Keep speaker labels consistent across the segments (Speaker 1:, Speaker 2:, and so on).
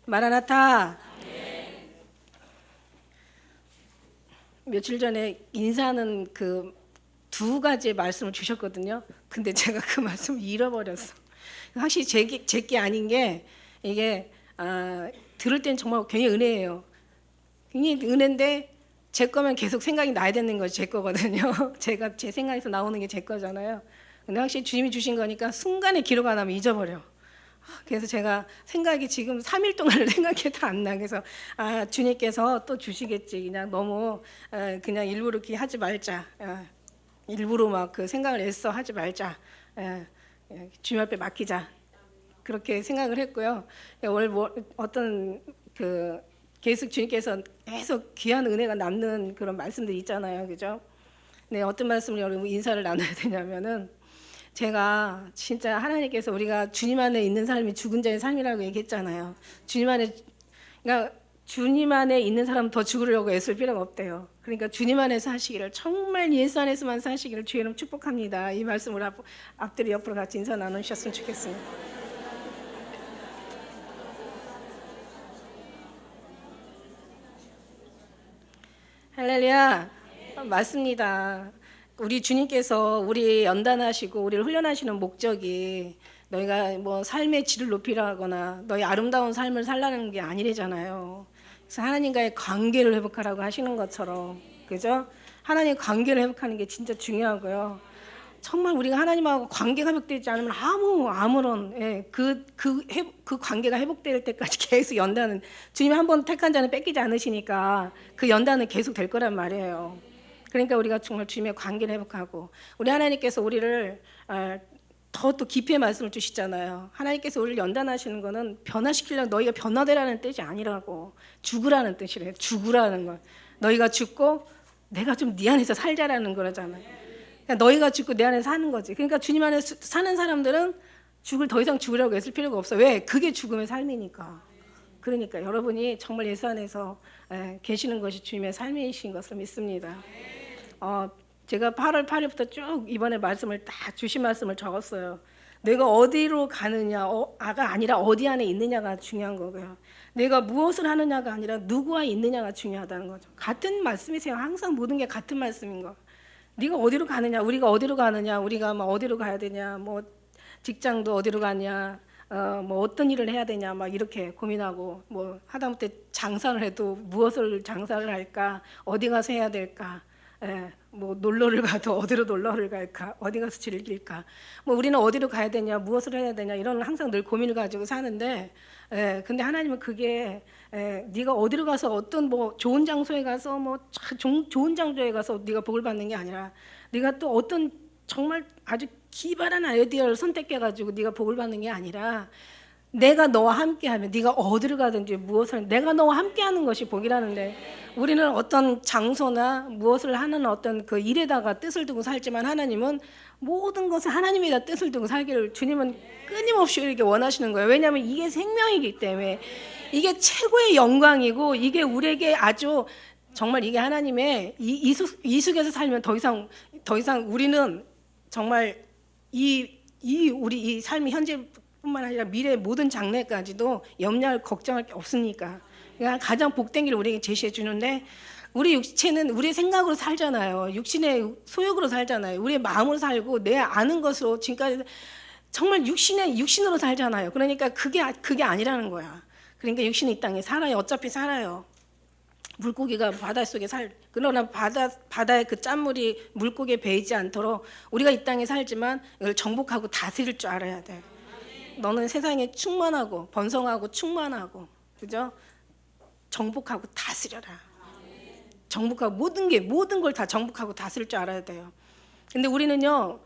Speaker 1: 마라나타. 며칠 전에 인사하는 그 두 가지의 말씀을 주셨거든요. 근데 제가 그 말씀을 잃어버렸어. 확실히 제게 아닌 게 이게 들을 땐 정말 굉장히 은혜예요. 굉장히 은혜인데 제 거면 계속 생각이 나야 되는 것이 제 거거든요. 제가 제 생각에서 나오는 게 제 거잖아요. 근데 확실히 주님이 주신 거니까 순간에 기록 안 하면 잊어버려. 그래서 제가 생각이 지금 3일 동안을 생각해도 안 나. 그래서 주님께서 또 주시겠지. 그냥 너무 그냥 일부러 이렇게 하지 말자. 일부러 막 그 생각을 애써 하지 말자. 주님 앞에 맡기자. 그렇게 생각을 했고요. 오늘 어떤 그 계속 주님께서 계속 귀한 은혜가 남는 그런 말씀들이 있잖아요, 그죠? 네, 어떤 말씀을 여러분 인사를 나눠야 되냐면은 제가 진짜 하나님께서 우리가 주님 안에 있는 삶이 죽은 자의 삶이라고 얘기했잖아요. 그러니까 주님 안에 있는 사람은 더 죽으려고 애쓸 필요가 없대요. 그러니까 주님 안에서 사시기를 정말 예수 안에서만 사시기를 주의 이름 축복합니다. 이 말씀을 앞뒤로 옆으로 같이 인사 나누셨으면 좋겠습니다. 할렐루야. 맞습니다. 우리 주님께서 우리 연단하시고 우리를 훈련하시는 목적이 너희가 뭐 삶의 질을 높이라거나 너희 아름다운 삶을 살라는 게 아니래잖아요. 그래서 하나님과의 관계를 회복하라고 하시는 것처럼, 그죠? 하나님 관계를 회복하는 게 진짜 중요하고요. 정말 우리가 하나님하고 관계가 회복되지 않으면 아무런 그 관계가 회복될 때까지 계속 연단은, 주님이 한번 택한 자는 뺏기지 않으시니까 그 연단은 계속 될 거란 말이에요. 그러니까 우리가 정말 주님의 관계를 회복하고, 우리 하나님께서 우리를 더 또 깊이의 말씀을 주시잖아요. 하나님께서 우리를 연단하시는 거는 변화시키려고, 너희가 변화되라는 뜻이 아니라고, 죽으라는 뜻이래요. 죽으라는 걸. 너희가 죽고 내가 좀 네 안에서 살자라는 거잖아요. 그러니까 너희가 죽고 내 안에 사는 거지. 그러니까 주님 안에 사는 사람들은 더 이상 죽으려고 애쓸 필요가 없어. 왜? 그게 죽음의 삶이니까. 그러니까 여러분이 정말 예수 안에서 계시는 것이 주님의 삶이신 것을 믿습니다. 제가 8월 8일부터 쭉 이번에 말씀을 다 주신 말씀을 적었어요. 내가 어디로 가느냐가 아니라 어디 안에 있느냐가 중요한 거고요. 내가 무엇을 하느냐가 아니라 누구와 있느냐가 중요하다는 거죠. 같은 말씀이세요. 항상 모든 게 같은 말씀인 거. 네가 어디로 가느냐, 우리가 어디로 가느냐, 우리가 막 어디로 가야 되냐, 뭐 직장도 어디로 가냐, 뭐 어떤 일을 해야 되냐, 막 이렇게 고민하고, 뭐 하다못해 장사를 해도 무엇을 장사를 할까, 어디 가서 해야 될까, 뭐 놀러를 가도 어디로 놀러를 갈까, 어디 가서 즐길까, 뭐 우리는 어디로 가야 되냐, 무엇을 해야 되냐, 이런 항상 늘 고민을 가지고 사는데, 근데 하나님은 그게 네가 어디로 가서 어떤 뭐 좋은 장소에 가서 뭐 좋은 장소에 가서 네가 복을 받는 게 아니라, 네가 또 어떤 정말 아주 기발한 아이디어를 선택해 가지고 네가 복을 받는 게 아니라, 내가 너와 함께하면, 네가 어디를 가든지 무엇을, 내가 너와 함께하는 것이 복이라는데, 우리는 어떤 장소나 무엇을 하는 어떤 그 일에다가 뜻을 두고 살지만, 하나님은 모든 것을 하나님에다 뜻을 두고 살기를 주님은 끊임없이 이렇게 원하시는 거예요. 왜냐하면 이게 생명이기 때문에, 이게 최고의 영광이고, 이게 우리에게 아주 정말, 이게 하나님의 이 속에서 살면 더 이상 우리는 정말 우리 이 삶이 현재뿐만 아니라 미래의 모든 장래까지도 염려할 걱정할 게 없으니까. 그러니까 가장 복된 길을 우리에게 제시해 주는데, 우리 육체는 우리의 생각으로 살잖아요. 육신의 소욕으로 살잖아요. 우리의 마음으로 살고 내 아는 것으로 지금까지 정말 육신으로 살잖아요. 그러니까 그게 아니라는 거야. 그러니까 육신이 이 땅에 살아요. 어차피 살아요. 물고기가 바닷속에 그러나 바다의 그 짠물이 물고기에 배이지 않도록 우리가 이 땅에 살지만 이걸 정복하고 다스릴 줄 알아야 돼. 너는 세상에 충만하고 번성하고 충만하고, 그죠? 정복하고 다스려라. 정복하고 모든 걸 다 정복하고 다스릴 줄 알아야 돼요. 근데 우리는요,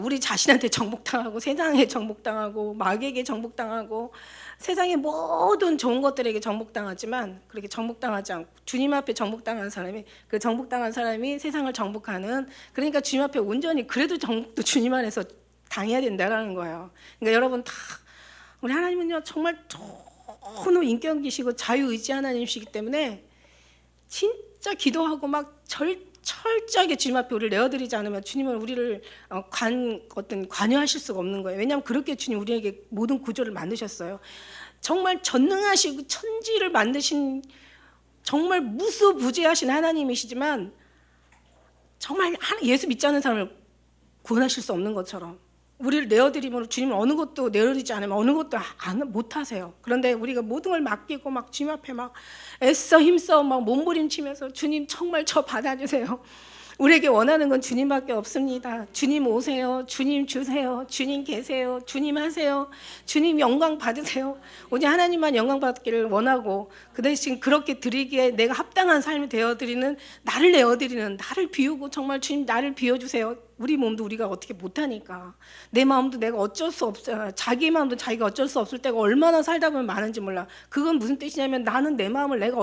Speaker 1: 우리 자신한테 정복당하고, 세상에 정복당하고, 마귀에게 정복당하고, 세상의 모든 좋은 것들에게 정복당하지만, 그렇게 정복당하지 않고 주님 앞에 정복당한 사람이, 그 정복당한 사람이 세상을 정복하는, 그러니까 주님 앞에 온전히, 그래도 정복도 주님 안에서 당해야 된다라는 거예요. 그러니까 여러분 다, 우리 하나님은요 정말 너무 인격이시고 자유의지 하나님이시기 때문에 진짜 기도하고 막 철저하게 주님 앞에 우리를 내어드리지 않으면 주님은 우리를 관여하실 수가 없는 거예요. 왜냐하면 그렇게 주님 우리에게 모든 구조를 만드셨어요. 정말 전능하시고 천지를 만드신 정말 무수부재하신 하나님이시지만 정말 예수 믿지 않는 사람을 구원하실 수 없는 것처럼 우리를 내어드리면 주님은 어느 것도 내어드리지 않으면 어느 것도 못하세요. 그런데 우리가 모든 걸 맡기고 막 주님 앞에 막 애써 힘써 막 몸부림치면서 주님 정말 저 받아주세요. 우리에게 원하는 건 주님밖에 없습니다. 주님 오세요. 주님 주세요. 주님 계세요. 주님 하세요. 주님 영광 받으세요. 오직 하나님만 영광 받기를 원하고 그 대신 그렇게 드리기에 내가 합당한 삶이 되어드리는 나를 내어드리는 나를 비우고 정말 주님 나를 비워주세요. 우리 몸도 우리가 어떻게 못하니까 내 마음도 내가 어쩔 수 없잖아. 자기 마음도 자기가 어쩔 수 없을 때가 얼마나 살다 보면 많은지 몰라. 그건 무슨 뜻이냐면 나는 내 마음을 내가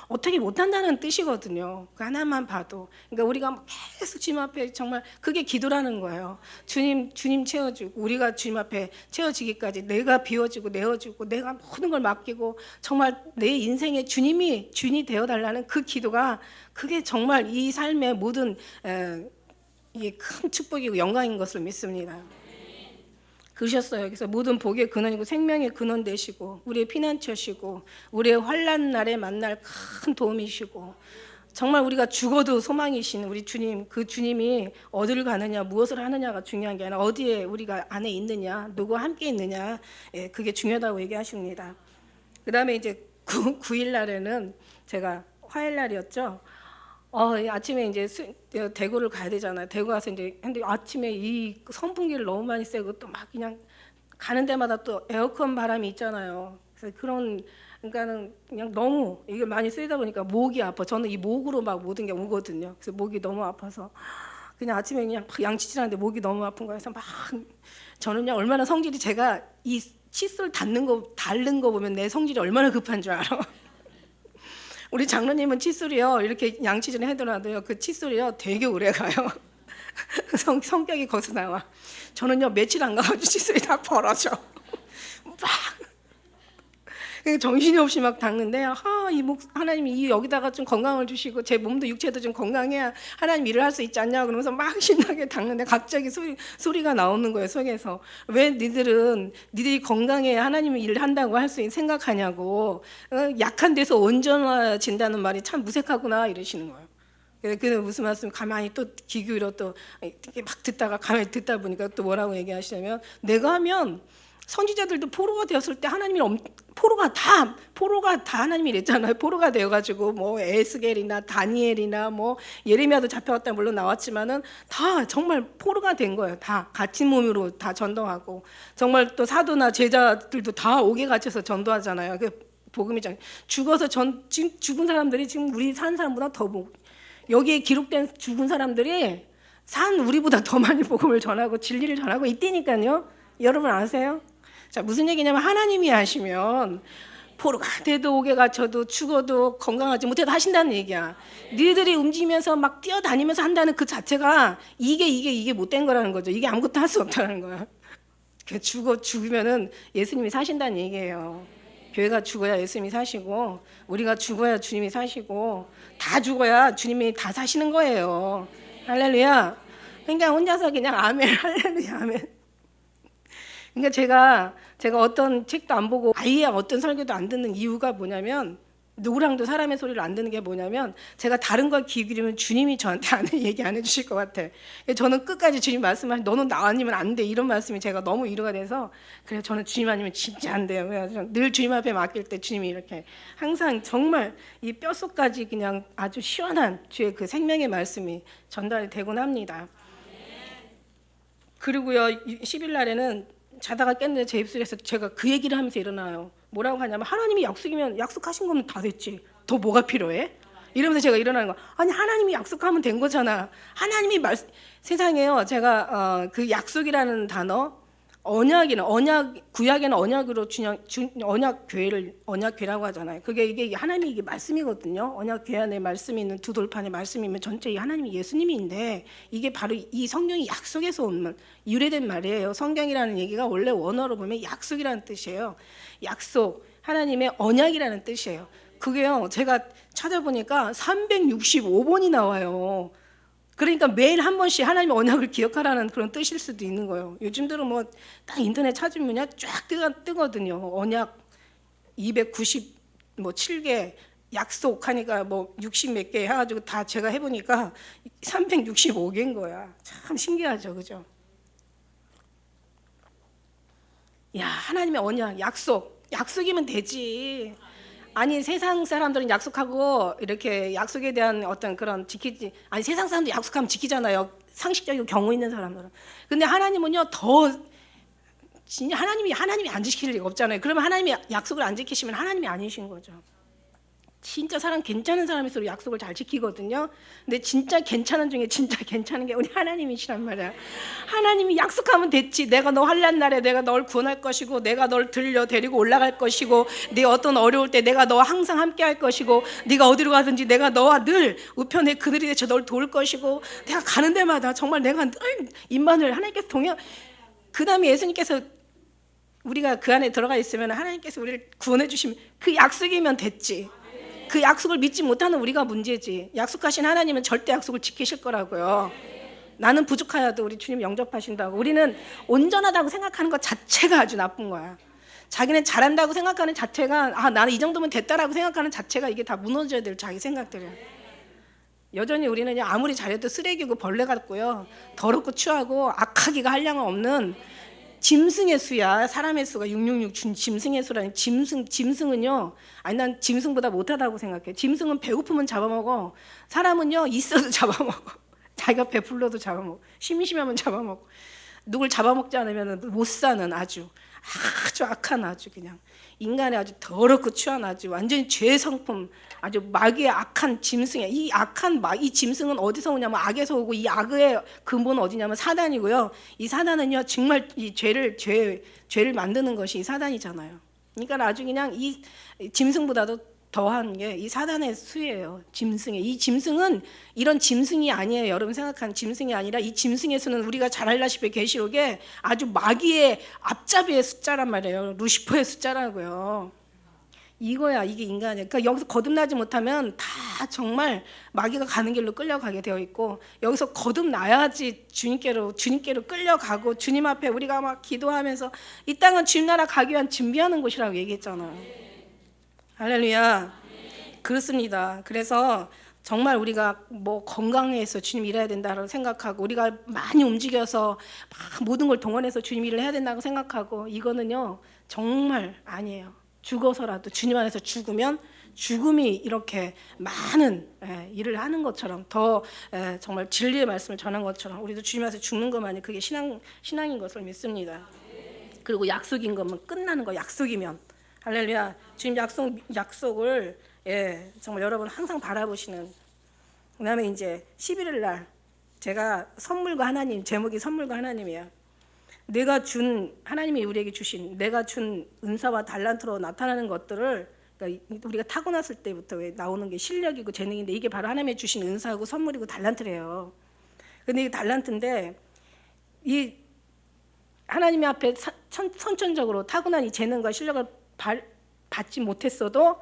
Speaker 1: 어떻게 못한다는 뜻이거든요. 그 하나만 봐도. 그러니까 우리가 계속 주님 앞에 정말 그게 기도라는 거예요. 주님 채워주고 우리가 주님 앞에 채워지기까지 내가 비워지고 내어주고 내가 모든 걸 맡기고 정말 내 인생에 주님이 주인이 되어달라는 그 기도가 그게 정말 이 삶의 모든 이게 큰 축복이고 영광인 것을 믿습니다. 그러셨어요. 그래서 모든 복의 근원이고 생명의 근원 되시고 우리의 피난처시고 우리의 환난 날에 만날 큰 도움이시고 정말 우리가 죽어도 소망이신 우리 주님, 그 주님이 어디를 가느냐 무엇을 하느냐가 중요한 게 아니라 어디에 우리가 안에 있느냐 누구와 함께 있느냐 그게 중요하다고 얘기하십니다. 그 다음에 이제 9일 날에는 제가 화요일 날이었죠. 아침에 이제 대구를 가야 되잖아요. 대구 가서 이제 근데 아침에 이 선풍기를 너무 많이 쐬고 또 막 그냥 가는 데마다 또 에어컨 바람이 있잖아요. 그래서 그러니까는 그냥 너무 이게 많이 쓰다 보니까 목이 아파. 저는 이 목으로 막 모든 게 오거든요. 그래서 목이 너무 아파서 그냥 아침에 그냥 양치질하는데 목이 너무 아픈 거여서 막 저는요 얼마나 성질이 제가 이 칫솔 닿는 거 보면 내 성질이 얼마나 급한 줄 알아. 우리 장로님은 칫솔이요 이렇게 양치질 해더라도요 그 칫솔이요 되게 오래 가요. 성격이 거기서 나와. 저는요 며칠 안 가가지고 칫솔이 다 벌어져. 막 정신이 없이 막 닦는데 하나님이 여기다가 좀 건강을 주시고 제 몸도 육체도 좀 건강해야 하나님 일을 할 수 있지 않냐 그러면서 막 신나게 닦는데 갑자기 소리가 나오는 거예요 속에서. 왜 니들이 건강해야 하나님의 일을 한다고 할 수 생각하냐고. 약한 데서 온전해진다는 말이 참 무색하구나 이러시는 거예요. 그 무슨 말씀 가만히 또 귀 기울여 또 막 듣다가 가만히 듣다 보니까 또 뭐라고 얘기하시냐면 내가 하면 선지자들도 포로가 되었을 때 하나님이 포로가 다 하나님이 이랬잖아요. 포로가 되어가지고 뭐 에스겔이나 다니엘이나 뭐 예레미야도 잡혀갔다 물론 나왔지만은 다 정말 포로가 된 거예요. 다 갇힌 몸으로 다 전도하고 정말 또 사도나 제자들도 다 옥에 갇혀서 전도하잖아요. 그 복음이잖아요. 죽어서 지금 죽은 사람들이 지금 우리 산 사람보다 더 여기에 기록된 죽은 사람들이 산 우리보다 더 많이 복음을 전하고 진리를 전하고 있다니까요. 여러분 아세요? 자, 무슨 얘기냐면 하나님이 하시면 포로가 돼도 옥에 갇혀도 죽어도 건강하지 못해도 하신다는 얘기야. 너희들이 움직이면서 막 뛰어다니면서 한다는 그 자체가 이게 못된 거라는 거죠. 이게 아무것도 할 수 없다는 거야. 죽으면은 예수님이 사신다는 얘기예요. 교회가 죽어야 예수님이 사시고 우리가 죽어야 주님이 사시고 다 죽어야 주님이 다 사시는 거예요. 할렐루야. 그러니까 혼자서 그냥 아멘 할렐루야 아멘. 그러니까 제가 어떤 책도 안 보고 아예 어떤 설교도 안 듣는 이유가 뭐냐면 누구랑도 사람의 소리를 안 듣는 게 뭐냐면 제가 다른 걸 귀 기울이면 주님이 저한테 얘기 안 해주실 것 같아. 저는 끝까지 주님 말씀하시 너는 나 아니면 안 돼 이런 말씀이 제가 너무 위로가 돼서 그래서 저는 주님 아니면 진짜 안 돼요. 그래서 늘 주님 앞에 맡길 때 주님이 이렇게 항상 정말 이 뼛속까지 그냥 아주 시원한 주의 그 생명의 말씀이 전달이 되곤 합니다. 그리고요 10일 날에는 자다가 깼는데 제 입술에서 제가 그 얘기를 하면서 일어나요. 뭐라고 하냐면 하나님이 약속이면 약속하신 거면 다 됐지. 더 뭐가 필요해? 이러면서 제가 일어나는 거. 아니 하나님이 약속하면 된 거잖아. 하나님이 세상에요. 제가 그 약속이라는 단어 구약에는 언약으로 언약궤라고 하잖아요. 이게 하나님이 이게 말씀이거든요. 언약궤 안에 말씀이 있는 두 돌판에 말씀이면 전체 하나님이 예수님인데 이게 바로 이 성경이 약속에서 온 유래된 말이에요. 성경이라는 얘기가 원래 원어로 보면 약속이라는 뜻이에요. 약속, 하나님의 언약이라는 뜻이에요. 그게요. 제가 찾아보니까 365번이 나와요. 그러니까 매일 한 번씩 하나님의 언약을 기억하라는 그런 뜻일 수도 있는 거예요. 요즘 들은 뭐 딱 인터넷 찾으면 쫙 뜨거든요. 언약 297개 약속하니까 뭐 60 몇 개 해가지고 다 제가 해보니까 365개인 거야. 참 신기하죠, 그죠? 야, 하나님의 언약, 약속이면 되지. 아니 세상 사람들은 약속하고 이렇게 약속에 대한 어떤 그런 지키지, 아니 세상 사람들 약속하면 지키잖아요. 상식적이고 경우 있는 사람들은. 근데 하나님은요 더 진짜 하나님이 안 지킬 리가 없잖아요. 그러면 하나님이 약속을 안 지키시면 하나님이 아니신 거죠. 진짜 사람 괜찮은 사람일수록 약속을 잘 지키거든요. 근데 진짜 괜찮은 중에 진짜 괜찮은 게 우리 하나님이시란 말이야. 하나님이 약속하면 됐지. 내가 너 환난 날에 내가 널 구원할 것이고, 내가 널 데리고 올라갈 것이고, 네 어떤 어려울 때 내가 너와 항상 함께 할 것이고, 네가 어디로 가든지 내가 너와 늘 우편에 그늘이 되쳐 널 도울 것이고, 내가 가는 데마다 정말 내가 늘 임만을 하나님께서 그 다음에 예수님께서 우리가 그 안에 들어가 있으면 하나님께서 우리를 구원해 주시면 그 약속이면 됐지. 그 약속을 믿지 못하는 우리가 문제지. 약속하신 하나님은 절대 약속을 지키실 거라고요. 나는 부족하여도 우리 주님 영접하신다고. 우리는 온전하다고 생각하는 것 자체가 아주 나쁜 거야. 자기는 잘한다고 생각하는 자체가, 나는 이 정도면 됐다라고 생각하는 자체가 이게 다 무너져야 될 자기 생각들이야. 여전히 우리는 아무리 잘해도 쓰레기고 벌레 같고요, 더럽고 추하고 악하기가 한량은 없는 짐승의 수야. 사람의 수가 666 짐승의 수라니. 짐승은요, 아니 난 짐승보다 못하다고 생각해. 짐승은 배고프면 잡아먹어. 사람은요 있어도 잡아먹어. 자기가 배불러도 잡아먹어. 심심하면 잡아먹어. 누굴 잡아먹지 않으면 못 사는 아주 악한 아주 그냥 인간의 아주 더럽고 추한 아주 완전히 죄의 성품, 아주 마귀의 악한 짐승이야. 이 짐승은 어디서 오냐면 악에서 오고, 이 악의 근본은 어디냐면 사단이고요. 이 사단은요 정말 이 죄를 만드는 것이 이 사단이잖아요. 그러니까 아주 그냥 이 짐승보다도 더한 게 이 사단의 수예요. 이 짐승은 이런 짐승이 아니에요. 여러분 생각한 짐승이 아니라, 이 짐승의 수는 우리가 잘 알다시피 계시록에 아주 마귀의 앞잡이의 숫자란 말이에요. 루시퍼의 숫자라고요. 이거야, 이게 인간이야. 그러니까 여기서 거듭나지 못하면 다 정말 마귀가 가는 길로 끌려가게 되어 있고, 여기서 거듭나야지 주님께로 끌려가고, 주님 앞에 우리가 막 기도하면서 이 땅은 주님 나라 가기 위한 준비하는 곳이라고 얘기했잖아요. 할렐루야. 그렇습니다. 그래서 정말 우리가 뭐 건강해서 주님 일해야 된다고 생각하고, 우리가 많이 움직여서 막 모든 걸 동원해서 주님 일을 해야 된다고 생각하고, 이거는요 정말 아니에요. 죽어서라도 주님 안에서 죽으면 죽음이 이렇게 많은 일을 하는 것처럼, 더 정말 진리의 말씀을 전한 것처럼 우리도 주님 안에서 죽는 것만이 그게 신앙인 것을 믿습니다. 그리고 약속인 거면 끝나는 거. 약속이면 할렐루야. 주님 약속을 정말 여러분 항상 바라보시는. 그다음에 이제 11일 날 제가 선물과 하나님, 제목이 선물과 하나님이에요. 하나님이 우리에게 주신 내가 준 은사와 달란트로 나타나는 것들을, 그러니까 우리가 타고났을 때부터 왜 나오는 게 실력이고 재능인데, 이게 바로 하나님이 주신 은사하고 선물이고 달란트래요. 근데 이 달란트인데, 이 하나님의 앞에 선천적으로 타고난 이 재능과 실력을 받지 못했어도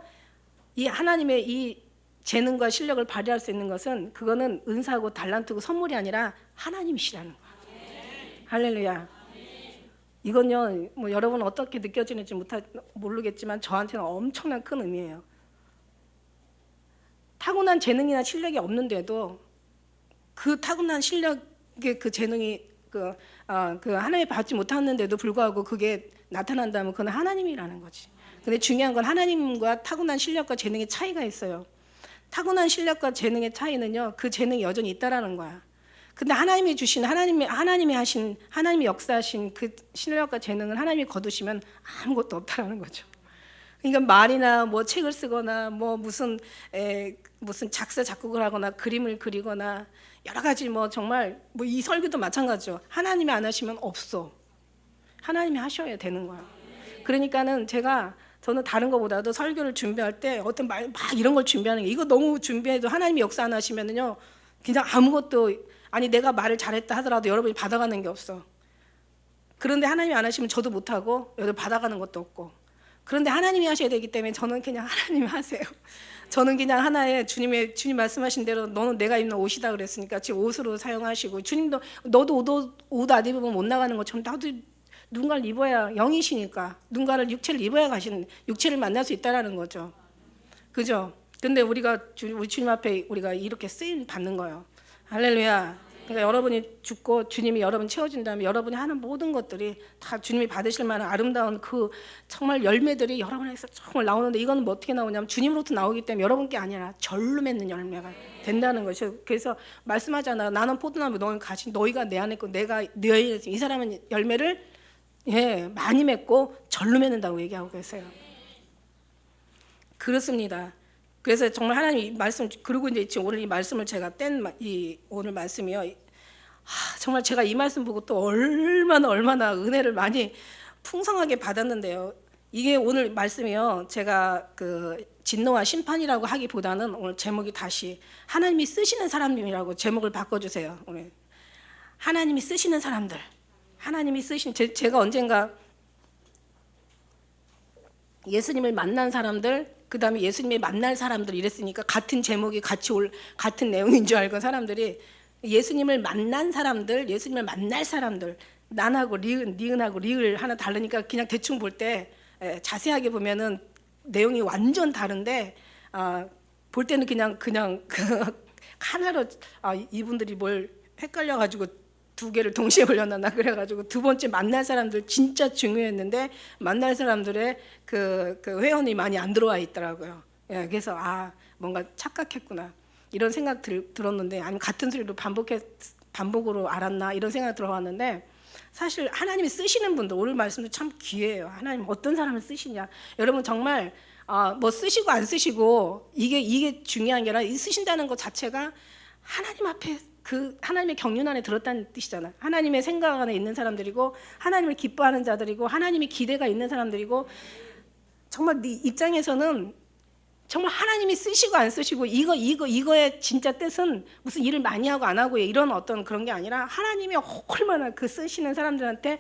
Speaker 1: 이 하나님의 이 재능과 실력을 발휘할 수 있는 것은, 그거는 은사고 달란트고 선물이 아니라 하나님이시라는 거예요. 할렐루야. 이건요 뭐 여러분 어떻게 느껴지는지 모르겠지만 저한테는 엄청난 큰 의미예요. 타고난 재능이나 실력이 없는데도 그 타고난 실력의 그 재능이 그 하나님이 받지 못했는데도 불구하고 그게 나타난다면 그건 하나님이라는 거지. 근데 중요한 건 하나님과 타고난 실력과 재능의 차이가 있어요. 타고난 실력과 재능의 차이는요, 그 재능이 여전히 있다라는 거야. 근데 하나님이 주신, 하나님이 역사하신 그 실력과 재능은 하나님이 거두시면 아무것도 없다라는 거죠. 그러니까 말이나 뭐 책을 쓰거나 뭐 무슨 작사 작곡을 하거나 그림을 그리거나 여러 가지 뭐 정말 뭐 이 설교도 마찬가지죠. 하나님이 안 하시면 없어. 하나님이 하셔야 되는 거야. 그러니까는 저는 다른 것보다도 설교를 준비할 때 어떤 말 막 이런 걸 준비하는 게, 이거 너무 준비해도 하나님이 역사 안 하시면은요 그냥 아무것도, 아니 내가 말을 잘했다 하더라도 여러분이 받아가는 게 없어. 그런데 하나님이 안 하시면 저도 못하고 여러분 받아가는 것도 없고, 그런데 하나님이 하셔야 되기 때문에 저는 그냥 하나님이 하세요. 저는 그냥 하나의 주님 말씀하신 대로 너는 내가 입는 옷이다 그랬으니까 지금 옷으로 사용하시고, 주님도 너도 옷 안 입으면 못 나가는 것처럼 나도 누군가를 입어야, 영이시니까 누군가를 육체를 입어야 육체를 만날 수 있다라는 거죠. 그죠? 근데 우리 주님 앞에 우리가 이렇게 쓰임 받는 거예요. 할렐루야. 그러니까 여러분이 죽고 주님이 여러분 채워준다면 여러분이 하는 모든 것들이 다 주님이 받으실 만한 아름다운 그 정말 열매들이 여러분에게서 정말 나오는데, 이건 뭐 어떻게 나오냐면 주님으로부터 나오기 때문에 여러분 게 아니라 절로 맺는 열매가 된다는 것이죠. 그래서 말씀하잖아. 나는 포도나무, 너는 가시, 너희가 내 안에 있고 내가 너희 안에 있으니 이 사람은 열매를 많이 맺고 절로 맺는다고 얘기하고 계세요. 그렇습니다. 그래서 정말 하나님 말씀, 그리고 이제 지금 오늘 이 말씀을 제가 이 오늘 말씀이요. 정말 제가 이 말씀 보고 또 얼마나 은혜를 많이 풍성하게 받았는데요. 이게 오늘 말씀이요. 제가 그 진노와 심판이라고 하기보다는 오늘 제목이 다시 하나님이 쓰시는 사람이라고 제목을 바꿔주세요. 오늘 하나님이 쓰시는 사람들, 하나님이 쓰신, 제가 언젠가 예수님을 만난 사람들, 그 다음에 예수님이 만날 사람들 이랬으니까 같은 제목이 같은 내용인 줄 알고 사람들이 예수님을 만난 사람들, 예수님을 만날 사람들, 난하고 니은하고 리을 하나 다르니까 그냥 대충 볼 때 자세하게 보면은 내용이 완전 다른데 볼 때는 그냥 하나로 이분들이 뭘 헷갈려가지고 두 개를 동시에 올려놨나 그래가지고 두 번째 만날 사람들 진짜 중요했는데 만날 사람들의 그 회원이 많이 안 들어와 있더라고요. 그래서 뭔가 착각했구나 이런 생각 들었는데, 아니면 같은 소리로 반복으로 알았나 이런 생각 들어왔는데, 사실 하나님이 쓰시는 분들, 오늘 말씀도 참 귀해요. 하나님 어떤 사람을 쓰시냐. 여러분 정말 뭐 쓰시고 안 쓰시고 이게 중요한 게 아니라 이 쓰신다는 것 자체가 하나님 앞에 그 하나님의 경륜 안에 들었다는 뜻이잖아요. 하나님의 생각 안에 있는 사람들이고 하나님을 기뻐하는 자들이고 하나님의 기대가 있는 사람들이고, 정말 네 입장에서는 정말 하나님이 쓰시고 안 쓰시고 이거의 진짜 뜻은 무슨 일을 많이 하고 안 하고 이런 어떤 그런 게 아니라 하나님이 얼마나 그 쓰시는 사람들한테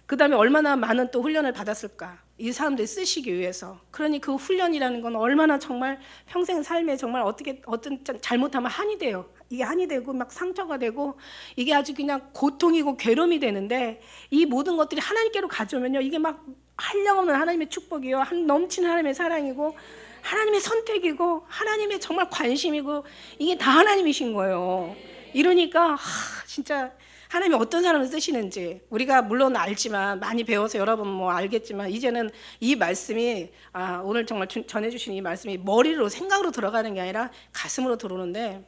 Speaker 1: 그 다음에 얼마나 많은 또 훈련을 받았을까 이 사람들이 쓰시기 위해서. 그러니 그 훈련이라는 건 얼마나 정말 평생 삶에 정말 어떤 잘못하면 한이 돼요. 이게 한이 되고 막 상처가 되고 이게 아주 그냥 고통이고 괴로움이 되는데, 이 모든 것들이 하나님께로 가져오면요 이게 막 한량없는 하나님의 축복이요, 넘치는 하나님의 사랑이고 하나님의 선택이고 하나님의 정말 관심이고 이게 다 하나님이신 거예요. 이러니까 진짜 하나님이 어떤 사람을 쓰시는지 우리가 물론 알지만, 많이 배워서 여러분 뭐 알겠지만, 이제는 이 말씀이 오늘 정말 전해주신 이 말씀이 머리로 생각으로 들어가는 게 아니라 가슴으로 들어오는데,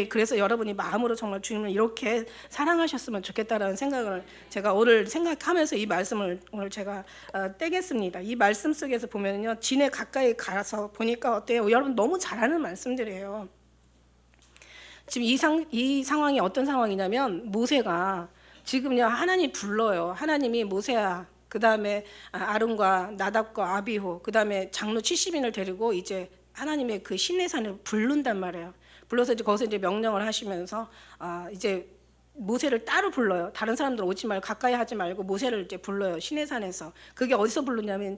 Speaker 1: 그래서 여러분이 마음으로 정말 주님을 이렇게 사랑하셨으면 좋겠다라는 생각을 제가 오늘 생각하면서 이 말씀을 오늘 제가 떼겠습니다. 이 말씀 속에서 보면요, 진에 가까이 가서 보니까 어때요? 여러분 너무 잘하는 말씀들이에요. 지금 이 상황이 어떤 상황이냐면, 모세가 지금요 하나님 불러요. 하나님이 모세야, 그 다음에 아론과 나답과 아비후, 그 다음에 장로 70인을 데리고 이제 하나님의 그 시내산을 부른단 말이에요. 불러서 이제 거기서 이제 명령을 하시면서 이제 모세를 따로 불러요. 다른 사람들 오지 말고 가까이 하지 말고 모세를 이제 불러요. 시내산에서. 그게 어디서 부르냐면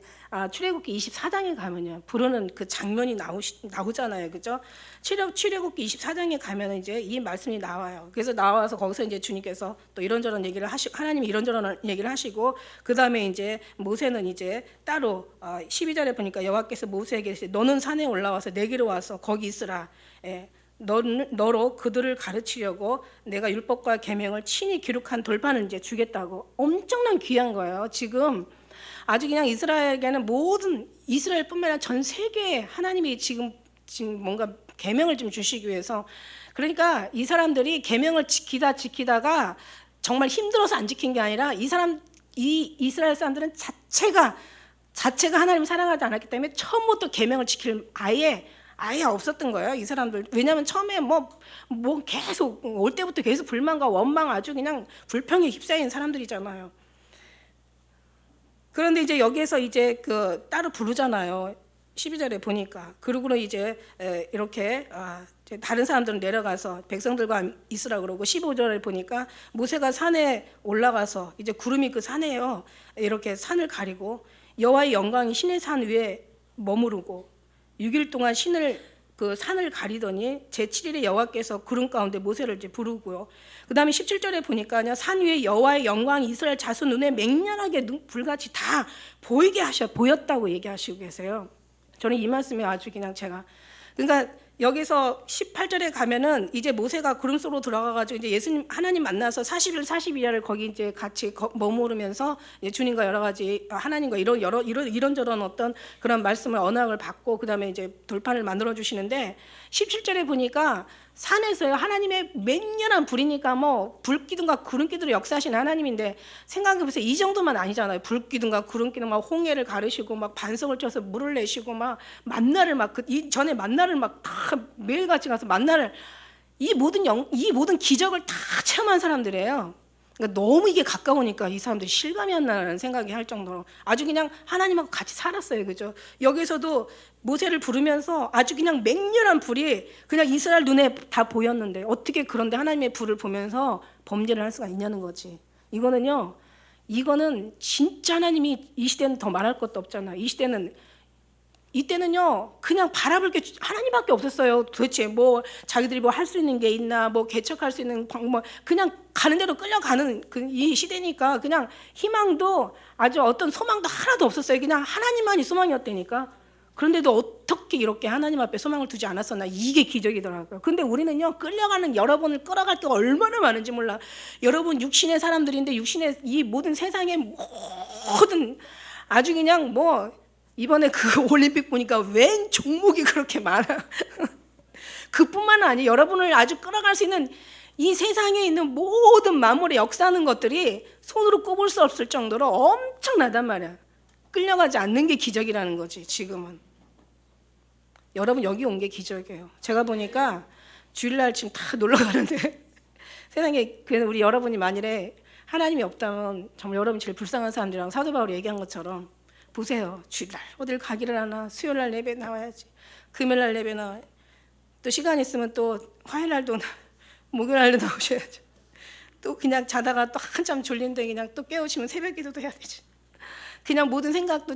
Speaker 1: 출애굽기 24장에 가면요 부르는 그 장면이 나오잖아요, 그죠? 출애굽기 24장에 가면 이제 이 말씀이 나와요. 그래서 나와서 거기서 이제 주님께서 또 이런저런 얘기를 하나님이 이런저런 얘기를 하시고, 그 다음에 이제 모세는 이제 따로 12절에 보니까 여호와께서 모세에게 이르시되 너는 산에 올라와서 내게로 와서 거기 있으라. 너로 그들을 가르치려고 내가 율법과 계명을 친히 기록한 돌판을 이제 주겠다고. 엄청난 귀한 거예요. 지금 아주 그냥 이스라엘에게는 모든 이스라엘뿐만 아니라 전 세계에 하나님이 지금 뭔가 계명을 좀 주시기 위해서, 그러니까 이 사람들이 계명을 지키다가 정말 힘들어서 안 지킨 게 아니라 이 이스라엘 사람들은 자체가 하나님을 사랑하지 않았기 때문에 처음부터 계명을 지킬 아예 없었던 거예요, 이 사람들. 왜냐하면 처음에 뭐 계속 올 때부터 계속 불만과 원망, 아주 그냥 불평에 휩싸인 사람들이잖아요. 그런데 이제 여기에서 이제 그 따로 부르잖아요, 12절에 보니까. 그러고 이제 이렇게 다른 사람들은 내려가서 백성들과 있으라 그러고, 15절에 보니까 모세가 산에 올라가서 이제 구름이 그 산에요 이렇게 산을 가리고 여호와의 영광이 신의 산 위에 머무르고 6일 동안 그 산을 가리더니 제7일에 여호와께서 구름 가운데 모세를 이제 부르고요. 그다음에 17절에 보니까요, 산 위에 여호와의 영광이 이스라엘 자손 눈에 맹렬하게 불같이 다 보였다고 얘기하시고 계세요. 저는 이 말씀에 아주 그냥 제가, 그러니까 여기서 18절에 가면은 이제 모세가 구름 속으로 들어가가지고 이제 예수님 하나님 만나서 40일 40일을 거기 이제 같이 머무르면서 주님과 여러 가지 하나님과 이런저런 어떤 그런 말씀을 언약을 받고 그다음에 이제 돌판을 만들어 주시는데 17절에 보니까 산에서요 하나님의 맹렬한 불이니까 뭐 불기둥과 구름기둥으로 역사하신 하나님인데 생각해보세요. 이 정도만 아니잖아요. 불기둥과 구름기둥 막 홍해를 가르시고 막 반석을 쳐서 물을 내시고 막 만나를 막 전에 만나를 막 다 매일같이 가서 만나를 이 모든 기적을 다 체험한 사람들이에요. 그러니까 너무 이게 가까우니까 이 사람들이 실감이 안 나는 생각이 할 정도로 아주 그냥 하나님하고 같이 살았어요. 그죠? 여기서도 모세를 부르면서 아주 그냥 맹렬한 불이 그냥 이스라엘 눈에 다 보였는데 어떻게 그런데 하나님의 불을 보면서 범죄를 할 수가 있냐는 거지. 이거는 진짜 하나님이 이 시대는 더 말할 것도 없잖아. 이때는요 그냥 바라볼 게 하나님밖에 없었어요. 도대체 뭐 자기들이 뭐 할 수 있는 게 있나, 뭐 개척할 수 있는 방법, 그냥 가는 대로 끌려가는 이 시대니까 그냥 희망도 아주 어떤 소망도 하나도 없었어요. 그냥 하나님만이 소망이었다니까. 그런데도 어떻게 이렇게 하나님 앞에 소망을 두지 않았었나, 이게 기적이더라고요. 근데 우리는요 끌려가는, 여러분을 끌어갈 게 얼마나 많은지 몰라. 여러분 육신의 사람들인데 육신의 이 모든 세상의 모든 아주 그냥 뭐 이번에 그 올림픽 보니까 웬 종목이 그렇게 많아. 그뿐만 아니라 여러분을 아주 끌어갈 수 있는 이 세상에 있는 모든 만물의 역사하는 것들이 손으로 꼽을 수 없을 정도로 엄청나단 말이야. 끌려가지 않는 게 기적이라는 거지. 지금은 여러분 여기 온 게 기적이에요. 제가 보니까 주일날 지금 다 놀러 가는데 세상에 그래서 우리 여러분이 만일에 하나님이 없다면 정말 여러분 제일 불쌍한 사람들이랑 사도 바울이 얘기한 것처럼 보세요. 주일날 어딜 가기를 하나, 수요일날 예배 나와야지, 금요일날 예배 나와야, 또 시간 있으면 또 화요일날도 목요일날도 나오셔야죠. 또 그냥 자다가 또 한참 졸린데 그냥 또 깨우시면 새벽 기도도 해야 되지. 그냥 모든 생각도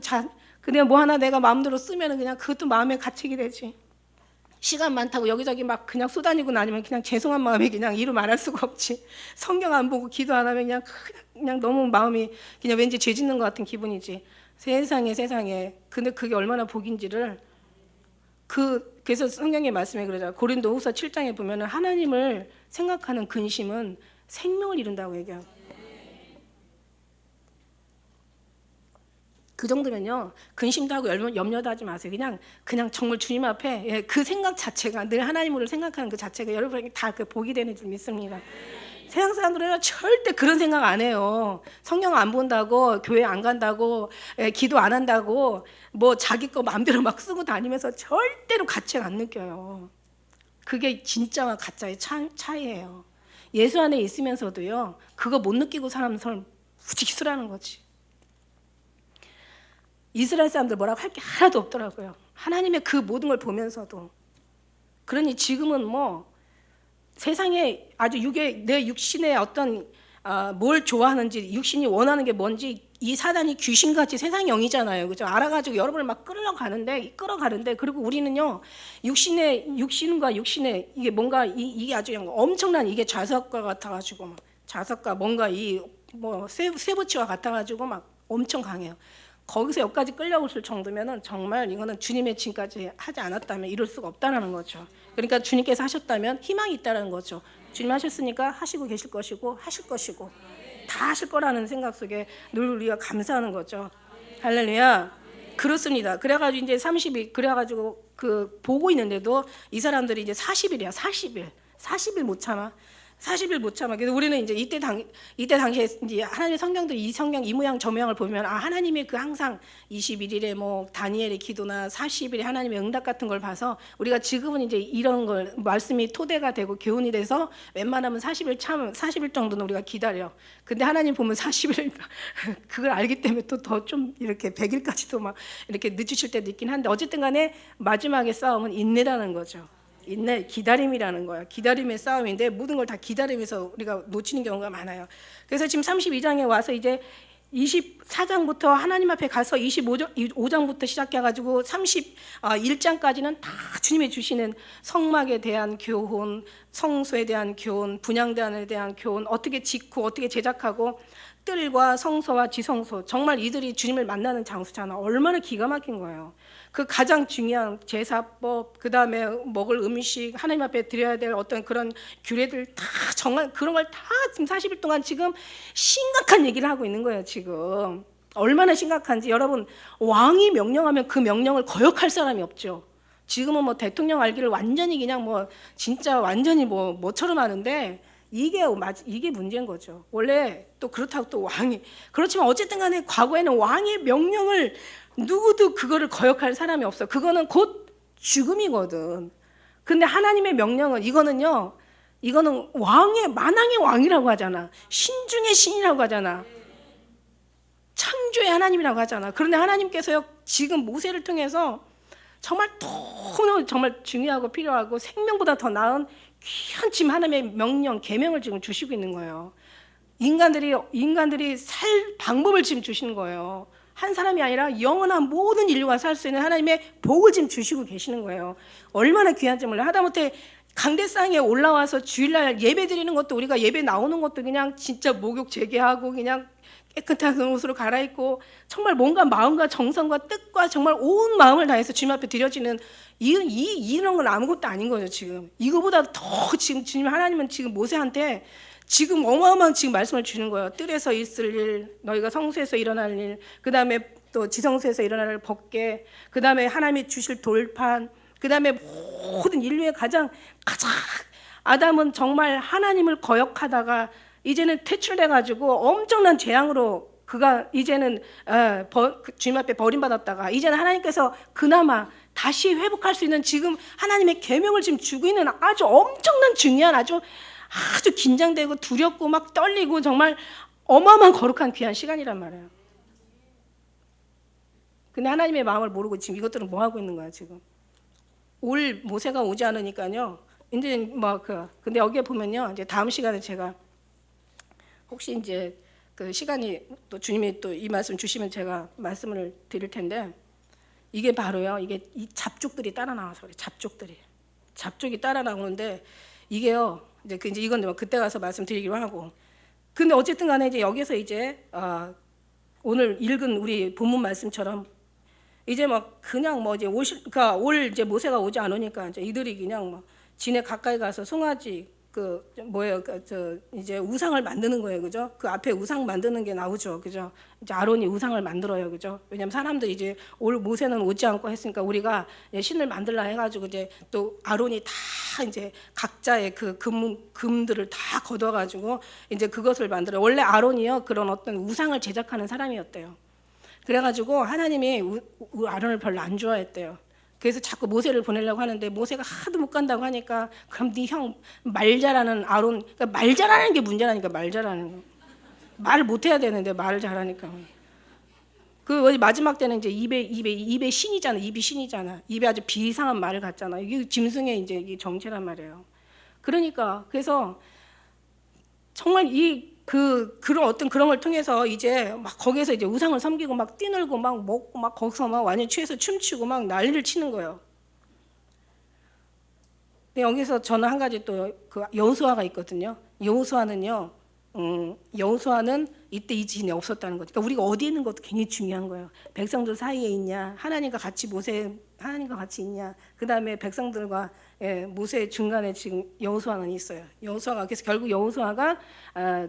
Speaker 1: 그냥 뭐 하나 내가 마음대로 쓰면 그냥 그것도 마음에 갇히게 되지. 시간 많다고 여기저기 막 그냥 쏘다니고 나면 그냥 죄송한 마음이 그냥 이루 말할 수가 없지. 성경 안 보고 기도 안 하면 그냥 너무 마음이 그냥 왠지 죄 짓는 것 같은 기분이지. 세상에. 근데 그게 얼마나 복인지를 그래서 성경의 말씀에 그러잖아요. 고린도후서 7장에 보면은 하나님을 생각하는 근심은 생명을 이룬다고 얘기하고. 그 정도면요 근심도 하고 염려도 하지 마세요. 그냥 정말 주님 앞에 그 생각 자체가, 늘 하나님을 생각하는 그 자체가 여러분에게 다 그 복이 되는 줄 믿습니다. 세상 사람들은 절대 그런 생각 안 해요. 성경 안 본다고, 교회 안 간다고, 기도 안 한다고 뭐 자기 거 마음대로 막 쓰고 다니면서 절대로 가치를 안 느껴요. 그게 진짜와 가짜의 차이예요. 예수 안에 있으면서도요 그거 못 느끼고 사는 사람 무지 수라는 거지. 이스라엘 사람들 뭐라고 할 게 하나도 없더라고요. 하나님의 그 모든 걸 보면서도. 그러니 지금은 뭐 세상에 아주 내 육신의 어떤 뭘 좋아하는지, 육신이 원하는 게 뭔지, 이 사단이 귀신같이 세상의 영이잖아요. 그죠? 알아가지고 여러분을 막 끌어가는데 그리고 우리는요 육신과 육신의 이게 뭔가 이게 아주 엄청난 이게 자석과 같아가지고 막 자석과 뭔가 이 뭐 쇠붙이와 같아가지고 막 엄청 강해요. 거기서 여기까지 끌려올 정도면은 정말 이거는 주님의 진까지 하지 않았다면 이럴 수가 없다는 거죠. 그러니까 주님께서 하셨다면 희망이 있다는 거죠. 주님 하셨으니까 하시고 계실 것이고 하실 것이고 다 하실 거라는 생각 속에 늘 우리가 감사하는 거죠. 할렐루야. 그렇습니다. 그래가지고 이제 30일 그래가지고 그 보고 있는데도 이 사람들이 이제 40일이야. 40일 못 참아. 40일 못 참아. 그래서 우리는 이제 이때 당시에 이제 하나님의 성경들이 이 성경 이 모양 저 모양을 보면 하나님의 그 항상 21일에 뭐 다니엘의 기도나 40일에 하나님의 응답 같은 걸 봐서 우리가 지금은 이제 이런 걸 말씀이 토대가 되고 교훈이 돼서 웬만하면 40일 정도는 우리가 기다려. 근데 하나님 보면 40일 그걸 알기 때문에 또 더 좀 이렇게 100일까지도 막 이렇게 늦추실 때도 있긴 한데 어쨌든 간에 마지막의 싸움은 인내라는 거죠. 인내, 기다림이라는 거야. 기다림의 싸움인데 모든 걸 다 기다리면서 우리가 놓치는 경우가 많아요. 그래서 지금 32장에 와서 이제 24장부터 하나님 앞에 가서 25장부터 시작해가지고 31장까지는 다 주님이 주시는 성막에 대한 교훈, 성소에 대한 교훈, 분향단에 대한 교훈, 어떻게 짓고 어떻게 제작하고, 뜰과 성소와 지성소, 정말 이들이 주님을 만나는 장소잖아. 얼마나 기가 막힌 거예요. 그 가장 중요한 제사법, 그 다음에 먹을 음식, 하나님 앞에 드려야 될 어떤 그런 규례들 다 정말 그런 걸 다 지금 40일 동안 지금 심각한 얘기를 하고 있는 거예요. 지금 얼마나 심각한지. 여러분, 왕이 명령하면 그 명령을 거역할 사람이 없죠. 지금은 뭐 대통령 알기를 완전히 그냥 뭐 진짜 완전히 뭐처럼 하는데, 이게 문제인 거죠. 원래 또 그렇다고 또 왕이, 그렇지만 어쨌든 간에 과거에는 왕의 명령을 누구도 그거를 거역할 사람이 없어. 그거는 곧 죽음이거든. 근데 하나님의 명령은 이거는 왕의 만왕의 왕이라고 하잖아. 신 중의 신이라고 하잖아. 창조의 하나님이라고 하잖아. 그런데 하나님께서요, 지금 모세를 통해서 정말 너무 정말 중요하고 필요하고 생명보다 더 나은 귀한 지금 하나님의 명령, 계명을 지금 주시고 있는 거예요. 인간들이 살 방법을 지금 주시는 거예요. 한 사람이 아니라 영원한 모든 인류가 살 수 있는 하나님의 복을 지금 주시고 계시는 거예요. 얼마나 귀한지 몰라요. 하다못해 강대상에 올라와서 주일날 예배 드리는 것도, 우리가 예배 나오는 것도 그냥 진짜 목욕 재개하고 그냥 깨끗한 옷으로 갈아입고 정말 뭔가 마음과 정성과 뜻과 정말 온 마음을 다해서 주님 앞에 드려지는 이런 건 아무것도 아닌 거죠. 지금 이거보다 더 지금 주님 하나님은 지금 모세한테 지금 어마어마한 지금 말씀을 주는 거예요. 뜰에서 있을 일, 너희가 성소에서 일어날 일, 그 다음에 또 지성소에서 일어날 일 법궤, 그 다음에 하나님이 주실 돌판, 그 다음에 모든 인류의 가장 아담은 정말 하나님을 거역하다가 이제는 퇴출돼가지고 엄청난 재앙으로 그가 이제는 주님 앞에 버림받았다가 이제는 하나님께서 그나마 다시 회복할 수 있는 지금 하나님의 계명을 지금 주고 있는 아주 엄청난 중요한 아주 긴장되고 두렵고 막 떨리고 정말 어마어마한 거룩한 귀한 시간이란 말이에요. 근데 하나님의 마음을 모르고 지금 이것들은 뭐 하고 있는 거야 지금. 올 모세가 오지 않으니까요. 이제 근데 여기에 보면요, 이제 다음 시간에 제가 혹시 이제 그 시간이 또 주님이 또 이 말씀 주시면 제가 말씀을 드릴 텐데, 이게 바로요, 이게 이 잡족들이 따라 나와서 그래. 잡족이 따라 나오는데 이게요, 이제 이건 뭐 그때 가서 말씀드리기로 하고. 근데 어쨌든 간에 이제 여기서 이제 오늘 읽은 우리 본문 말씀처럼 이제 막 그냥 뭐 이제 그러니까 올 이제 모세가 오지 않으니까 이제 이들이 그냥 뭐 진에 가까이 가서 송아지 이제 우상을 만드는 거예요, 그죠? 그 앞에 우상 만드는 게 나오죠, 그죠? 이제 아론이 우상을 만들어요, 그죠? 왜냐면 사람들이 이제 올 모세는 오지 않고 했으니까 우리가 신을 만들라 해가지고 이제 또 아론이 다 이제 각자의 그 금들을 다 걷어가지고 이제 그것을 만들어. 원래 아론이요 그런 어떤 우상을 제작하는 사람이었대요. 그래가지고 하나님이 아론을 별로 안 좋아했대요. 그래서 자꾸 모세를 보내려고 하는데 모세가 하도 못 간다고 하니까, 그럼 네 형 말 잘하는 아론, 그러니까 말 잘하는 게 문제라니까. 말 잘하는 거. 말을 못 해야 되는데 말을 잘하니까. 그 마지막 때는 이제 입에 신이잖아. 입이 신이잖아. 입에 아주 비상한 말을 갖잖아. 이게 짐승의 이제 이게 정체란 말이에요. 그러니까 그래서 정말 그런 어떤 그런 걸 통해서 이제 막 거기에서 이제 우상을 섬기고 막 뛰놀고 막 먹고 막 거기서 막 완전 취해서 춤추고 막 난리를 치는 거예요. 근데 여기서 저는 한 가지 또 그 여호수아가 있거든요. 여호수아는 이때 이 지진이 없었다는 거죠. 그러니까 우리가 어디에 있는 것도 굉장히 중요한 거예요. 백성들 사이에 있냐, 하나님과 같이 있냐, 그 다음에 백성들과 모세 중간에 지금 여호수아는 있어요. 여호수아가 그래서 결국 여호수아가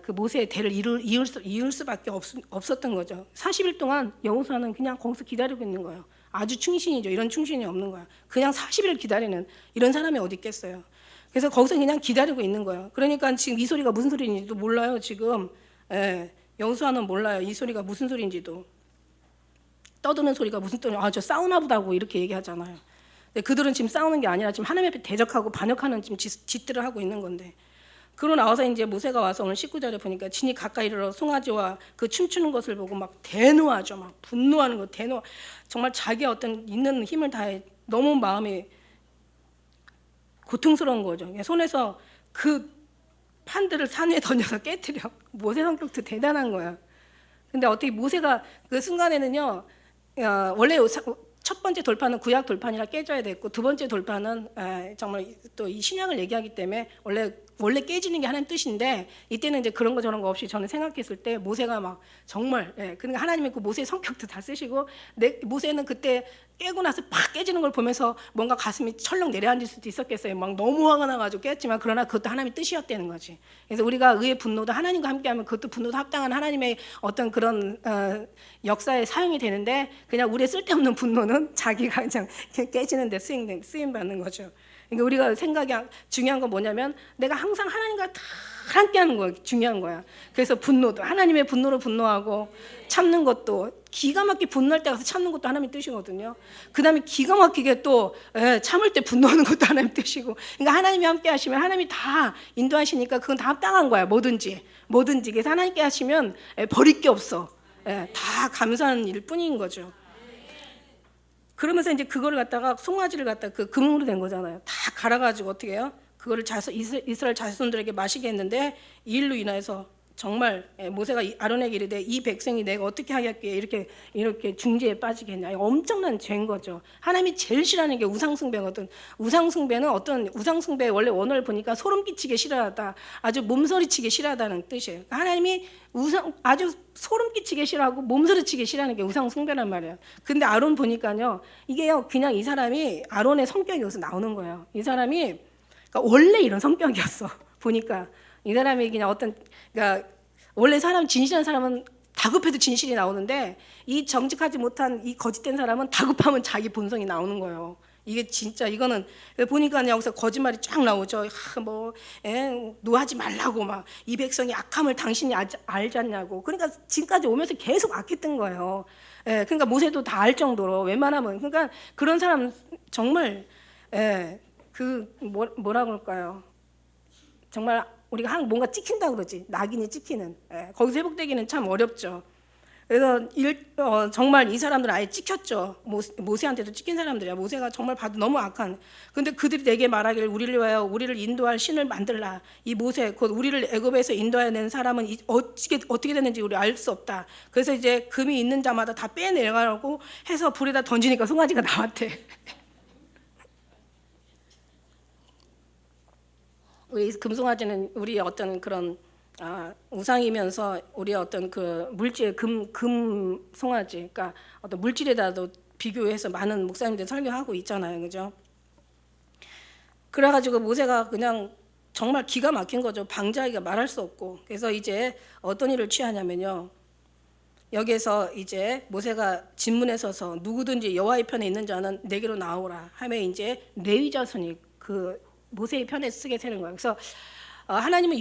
Speaker 1: 그 모세의 대를 이을 수밖에 없었던 거죠. 40일 동안 여호수아는 그냥 거기서 기다리고 있는 거예요. 아주 충신이죠. 이런 충신이 없는 거야. 그냥 40일 기다리는 이런 사람이 어디 있겠어요. 그래서 거기서 그냥 기다리고 있는 거예요. 그러니까 지금 이 소리가 무슨 소리인지도 몰라요. 지금 여호수아는 몰라요. 이 소리가 무슨 소리인지도. 떠드는 소리가 무슨 소리냐. 저 싸우나 보다고 이렇게 얘기하잖아요. 근데 그들은 지금 싸우는 게 아니라 지금 하나님 앞에 대적하고 반역하는 지금 짓들을 하고 있는 건데. 그러고 나와서 이제 모세가 와서 오늘 19절에 보니까 진이 가까이 이르러 송아지와 그 춤추는 것을 보고 막 대노하죠. 막 분노하는 거, 정말 자기의 어떤 있는 힘을 다해 너무 마음이 고통스러운 거죠. 손에서 그 판들을 산 위에 던져서 깨트려. 모세 성격도 대단한 거야. 근데 어떻게 모세가 그 순간에는요, 원래 첫 번째 돌파는 구약 돌판이라 깨져야 됐고, 두 번째 돌파는 정말 또 이 신약을 얘기하기 때문에 원래 깨지는 게 하나님 뜻인데, 이때는 이제 그런 거 저런 거 없이 저는 생각했을 때 모세가 막 정말, 그러니까 하나님의 그 모세의 성격도 다 쓰시고, 모세는 그때 깨고 나서 팍 깨지는 걸 보면서 뭔가 가슴이 철렁 내려앉을 수도 있었겠어요. 막 너무 화가 나가지고 깼지만, 그러나 그것도 하나님의 뜻이었다는 거지. 그래서 우리가 의의 분노도 하나님과 함께하면 그것도 분노도 합당한 하나님의 어떤 그런 역사에 사용이 되는데, 그냥 우리의 쓸데없는 분노는 자기가 그냥 깨지는 데 쓰임 받는 거죠. 그러니까 우리가 생각이 중요한 건 뭐냐면, 내가 항상 하나님과 다 함께하는 거 중요한 거야. 그래서 분노도 하나님의 분노로 분노하고, 참는 것도 기가 막히게 분노할 때 가서 참는 것도 하나님의 뜻이거든요. 그 다음에 기가 막히게 또 참을 때 분노하는 것도 하나님의 뜻이고, 그러니까 하나님이 함께 하시면 하나님이 다 인도하시니까 그건 다 합당한 거야. 뭐든지. 그래서 하나님께 하시면 버릴 게 없어. 다 감사하는 일 뿐인 거죠. 그러면서 이제 그거를 갖다가 송아지를 갖다가 그 금으로 된 거잖아요. 다 갈아가지고 어떻게 해요? 그거를 이스라엘 자손들에게 마시게 했는데, 이 일로 인해서 정말 모세가 아론에게 이르되, 이 백성이 내가 어떻게 하겠기에 이렇게 중지에 빠지겠냐. 엄청난 죄인 거죠. 하나님이 제일 싫어하는 게 우상숭배거든. 우상숭배 원래 원어를 보니까 소름 끼치게 싫어하다, 아주 몸서리치게 싫어하다는 뜻이에요. 하나님이 아주 소름 끼치게 싫어하고 몸서리치게 싫어하는 게 우상숭배란 말이에요. 근데 아론 보니까요, 이게요, 그냥 이 사람이 아론의 성격이 여기서 나오는 거예요. 이 사람이 그러니까 원래 이런 성격이었어. 보니까 이 사람이 그냥 그러니까 원래 진실한 사람은 다급해도 진실이 나오는데, 이 정직하지 못한 이 거짓된 사람은 다급하면 자기 본성이 나오는 거예요. 이게 진짜 이거는 보니까 여기서 거짓말이 쫙 나오죠. 노하지 말라고 막, 이 백성이 악함을 당신이 알지 않냐고. 그러니까 지금까지 오면서 계속 악했던 거예요. 그러니까 모세도 다 알 정도로 웬만하면, 그러니까 그런 사람 정말 뭐라 그럴까요? 정말 우리가 뭔가 찍힌다 그러지, 낙인이 찍히는. 거기서 회복되기는 참 어렵죠. 그래서 정말 이 사람들은 아예 찍혔죠. 모세한테도 찍힌 사람들이야. 모세가 정말 봐도 너무 악한. 근데 그들이 내게 말하기를, 우리를 위하여 우리를 인도할 신을 만들라. 이 모세, 곧 우리를 애굽에서 인도해낸 사람은 어떻게 됐는지 우리 알 수 없다. 그래서 이제 금이 있는 자마다 다 빼내가라고 해서 불에다 던지니까 송아지가 나왔대. 우리 금송아지는 우리의 어떤 그런 우상이면서 우리의 어떤 그 물질, 금송아지, 그러니까 어떤 물질에다도 비교해서 많은 목사님들 설교하고 있잖아요, 그죠? 그래가지고 모세가 그냥 정말 기가 막힌 거죠. 방자기가 말할 수 없고. 그래서 이제 어떤 일을 취하냐면요, 여기에서 이제 모세가 진문에 서서 누구든지 여호와의 편에 있는 자는 내게로 나오라 하면, 이제 레위 자손이 그 모세의 편에 쓰게 되는 거예요. 그래서 하나님은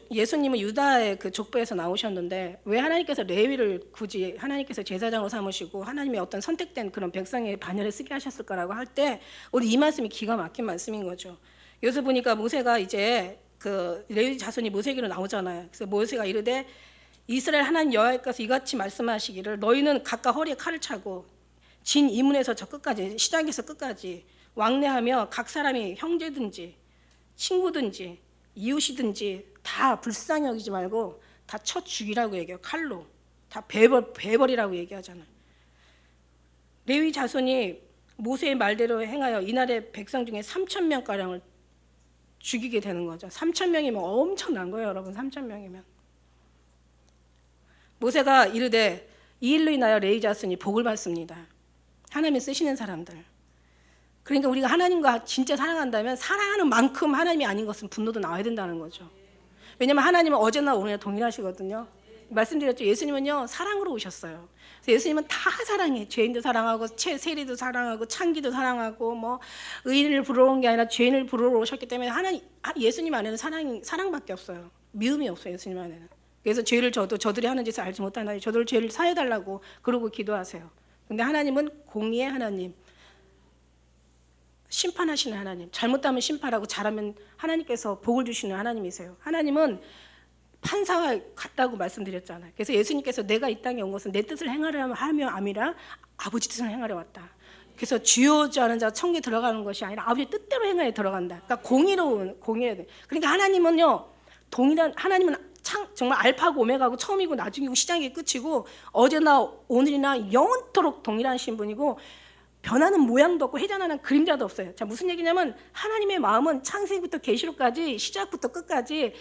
Speaker 1: 예수님은 유다의 그 족보에서 나오셨는데, 왜 하나님께서 레위를 굳이 하나님께서 제사장으로 삼으시고 하나님의 어떤 선택된 그런 백성의 반열에 쓰게 하셨을까라고 할 때, 우리 이 말씀이 기가 막힌 말씀인 거죠. 여기서 보니까 모세가 이제 그 레위 자손이 모세에게로 나오잖아요. 그래서 모세가 이르되, 이스라엘 하나님 여호와께서 이같이 말씀하시기를, 너희는 각각 허리에 칼을 차고 진 이문에서 저 끝까지, 시작에서 끝까지 왕래하며 각 사람이 형제든지 친구든지 이웃이든지 다 불쌍히 여기지 말고 다 쳐 죽이라고 얘기해요. 칼로 다 배버리라고 얘기하잖아요. 레위 자손이 모세의 말대로 행하여 이날의 백성 중에 3,000명가량을 죽이게 되는 거죠. 3,000명이면 엄청난 거예요, 여러분. 3,000명이면. 모세가 이르되, 이 일로 인하여 레위 자손이 복을 받습니다. 하나님이 쓰시는 사람들. 그러니까 우리가 하나님과 진짜 사랑한다면, 사랑하는 만큼 하나님이 아닌 것은 분노도 나와야 된다는 거죠. 왜냐하면 하나님은 어제나 오늘나 동일하시거든요. 말씀드렸죠. 예수님은요, 사랑으로 오셨어요. 그래서 예수님은 다 사랑해. 죄인도 사랑하고, 세리도 사랑하고, 창기도 사랑하고, 뭐 의인을 부르러 온 게 아니라 죄인을 부르러 오셨기 때문에 예수님 안에는 사랑밖에 없어요. 미움이 없어요, 예수님 안에는. 그래서 죄를 저들이 하는 짓을 알지 못하나니 저들 죄를 사해달라고 그러고 기도하세요. 근데 하나님은 공의의 하나님, 심판하시는 하나님. 잘못하면 심판하고 잘하면 하나님께서 복을 주시는 하나님이세요. 하나님은 판사와 같다고 말씀드렸잖아요. 그래서 예수님께서 내가 이 땅에 온 것은 내 뜻을 행하려 하며 아니라 아버지 뜻을 행하려 왔다. 그래서 주여지 않은 자가 천국에 들어가는 것이 아니라 아버지 뜻대로 행하여 들어간다. 그러니까 공의로운 공의해야 돼. 그러니까 하나님은요, 하나님은 정말 알파고 오메가고 처음이고 나중이고 시작이 끝이고 어제나 오늘이나 영원토록 동일하신 분이고 변하는 모양도 없고 회전하는 그림자도 없어요. 자, 무슨 얘기냐면 하나님의 마음은 창세기부터 계시록까지 시작부터 끝까지